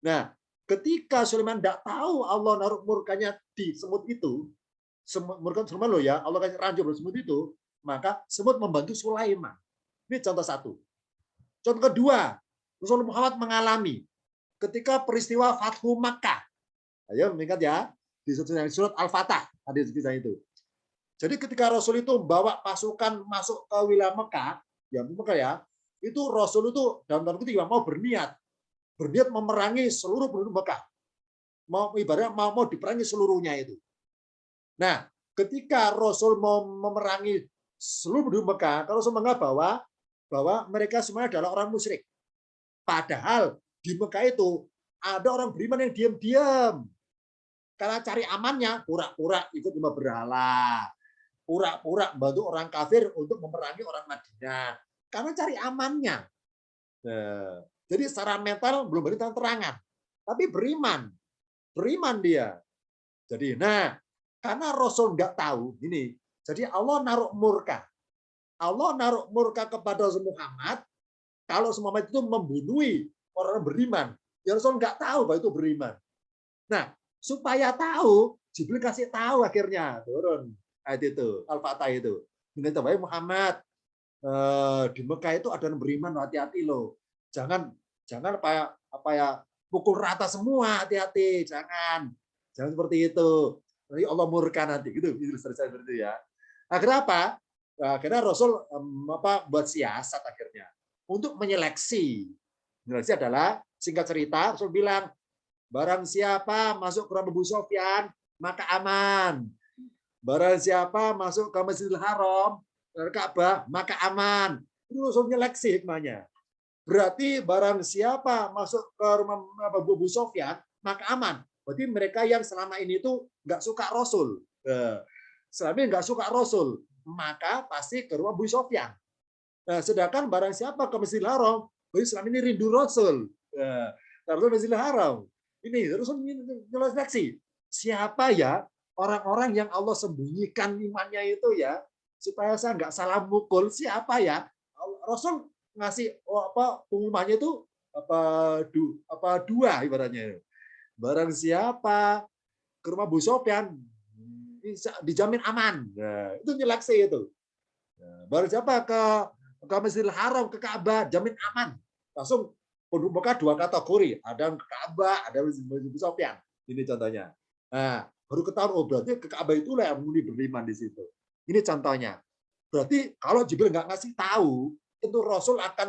Nah, ketika Sulaiman tidak tahu Allah naruh murkanya di semut itu, murka Sulaiman loh ya, Allah kasih ranjau pada semut itu, maka semut membantu Sulaiman. Ini contoh satu. Contoh kedua, Rasulullah Muhammad mengalami ketika peristiwa Fathu Makkah. Ayo mengingat ya, di surat Al-Fatah ada kisah itu. Jadi ketika Rasul itu membawa pasukan masuk ke wilayah Mekah, ya, itu Rasul itu dalam tanda kutip mau berniat memerangi seluruh penduduk Mekah. Ibaratnya mau diperangi seluruhnya itu. Nah, ketika Rasul mau memerangi seluruh penduduk Mekah, kalau Rasul menganggap bahwa mereka semuanya adalah orang musyrik. Padahal di Mekah itu ada orang beriman yang diam-diam. Karena cari amannya, pura-pura ikut menyembah berhala, pura-pura bantu orang kafir untuk memerangi orang Madinah. Karena cari amannya. Nah, jadi secara mental belum berani terang-terangan, tapi beriman dia. Jadi, karena Rasul nggak tahu ini, jadi Allah naruh murka kepada Rasul Muhammad. Kalau Muhammad itu membunuhi orang beriman, ya Rasul nggak tahu bahwa itu beriman. Nah, supaya tahu, Jibril kasih tahu akhirnya turun ayat itu, Al-Fatah itu. Minta Muhammad, di Mekah itu ada yang beriman, hati-hati loh. Jangan pukul rata semua, hati-hati, jangan seperti itu. Nanti Allah murka nanti gitu, seperti itu ya. Akhirnya apa? Akhirnya Rasul buat siasat akhirnya untuk menyeleksi. Menyeleksi adalah singkat cerita, Rasul bilang, barang siapa masuk ke rumah Abu Sufyan, maka aman. Barang siapa masuk ke Masjidil Haram, dari Ka'bah, maka aman. Itu langsung nyeleksi hikmahnya. Berarti barang siapa masuk ke rumah Abu Sufyan, maka aman. Berarti mereka yang selama ini itu nggak suka Rasul. Selama ini nggak suka Rasul, maka pasti ke rumah Abu Sufyan. Nah, sedangkan barang siapa ke Masjidil Haram, berarti selama ini rindu Rasul. Terus Masjidil Haram. Ini terus nyeleksi. Siapa ya orang-orang yang Allah sembunyikan imannya itu ya, supaya saya nggak salah mukul, siapa ya? Rasul ngasih pengumumannya itu dua ibaratnya. Barang siapa ke rumah Abu Sufyan dijamin aman. Nah, itu nyeleksi itu. Nah, barang siapa ke Masjidil Haram, ke Ka'bah, jamin aman. Langsung buka dua kategori, ada ke Ka'bah, ada Abu Sufyan. Ini contohnya. Nah, baru ketahuan, oh berarti ke Ka'bah itulah yang muni beriman di situ. Ini contohnya. Berarti kalau Jibril nggak ngasih tahu, tentu Rasul akan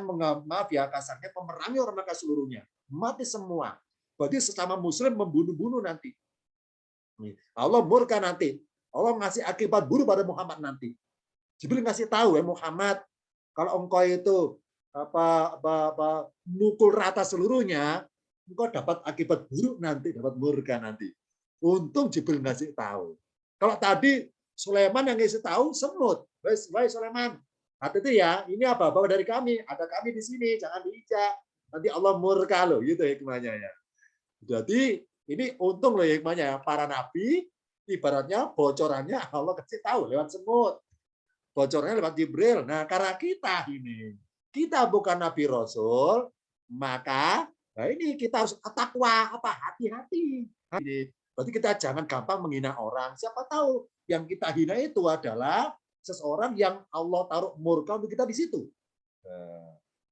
maaf ya kasarnya memerangi orang Mekah seluruhnya. Mati semua. Berarti sesama muslim membunuh-bunuh nanti. Allah murka nanti. Allah ngasih akibat buruk pada Muhammad nanti. Jibril ngasih tahu ya Muhammad, kalau engkau itu mukul rata seluruhnya, engkau dapat akibat buruk nanti, dapat murka nanti. Untung Jibril ngasih tahu. Kalau tadi Sulaiman yang ngasih tahu semut. Baik Sulaiman, hati-hati ya, ini apa-apa dari kami, ada kami di sini, jangan diinjak. Nanti Allah murka loh, gitu hikmahnya ya. Jadi ini untung loh hikmahnya ya, para nabi ibaratnya bocorannya Allah kasih tahu lewat semut. Bocornya lewat Jibril. Nah, karena kita bukan nabi rasul, maka ini kita harus takwa, hati-hati. Berarti kita jangan gampang menghina orang. Siapa tahu yang kita hina itu adalah seseorang yang Allah taruh murka untuk kita di situ.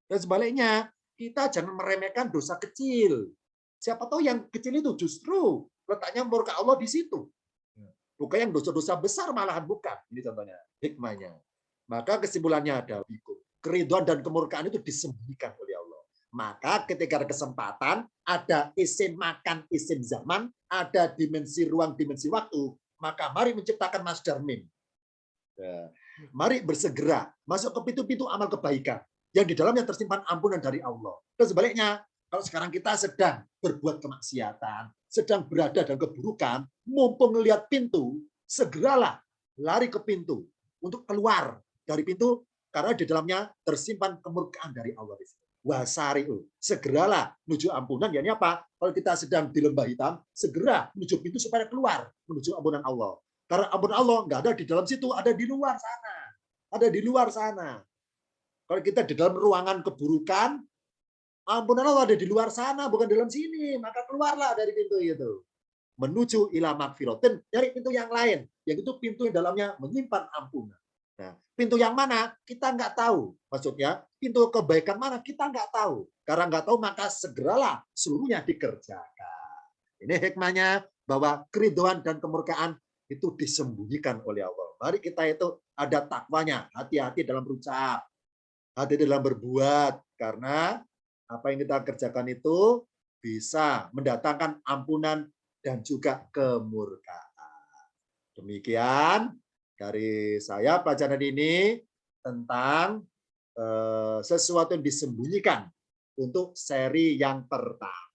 Dan sebaliknya, kita jangan meremehkan dosa kecil. Siapa tahu yang kecil itu justru letaknya murka Allah di situ. Bukan yang dosa-dosa besar malahan bukan. Ini contohnya, hikmahnya. Maka kesimpulannya ada, keridhaan dan kemurkaan itu disembunyikan oleh Allah. Maka ketika ada kesempatan, ada isim makan, isim zaman, ada dimensi ruang, dimensi waktu, maka mari menciptakan masdar mim. Mari bersegera masuk ke pintu-pintu amal kebaikan yang di dalamnya tersimpan ampunan dari Allah. Dan sebaliknya, kalau sekarang kita sedang berbuat kemaksiatan, sedang berada dalam keburukan, mumpung melihat pintu, segeralah lari ke pintu untuk keluar dari pintu karena di dalamnya tersimpan kemurkaan dari Allah. Wasari'u, segeralah menuju ampunan. Ya ini apa? Kalau kita sedang di lembah hitam, segera menuju pintu supaya keluar menuju ampunan Allah. Karena ampunan Allah nggak ada di dalam situ, ada di luar sana. Ada di luar sana. Kalau kita di dalam ruangan keburukan, ampunan Allah ada di luar sana, bukan dalam sini. Maka keluarlah dari pintu itu. Menuju ila magfiratin, dari pintu yang lain. Yang itu pintu yang dalamnya menyimpan ampunan. Nah, pintu yang mana? Kita nggak tahu. Maksudnya, pintu kebaikan mana? Kita nggak tahu. Karena nggak tahu, maka segeralah seluruhnya dikerjakan. Ini hikmahnya bahwa keridhaan dan kemurkaan itu disembunyikan oleh Allah. Mari kita itu ada takwanya, hati-hati dalam berucap, hati-hati dalam berbuat, karena apa yang kita kerjakan itu bisa mendatangkan ampunan dan juga kemurkaan. Demikian dari saya pelajaran ini tentang sesuatu yang disembunyikan untuk seri yang pertama.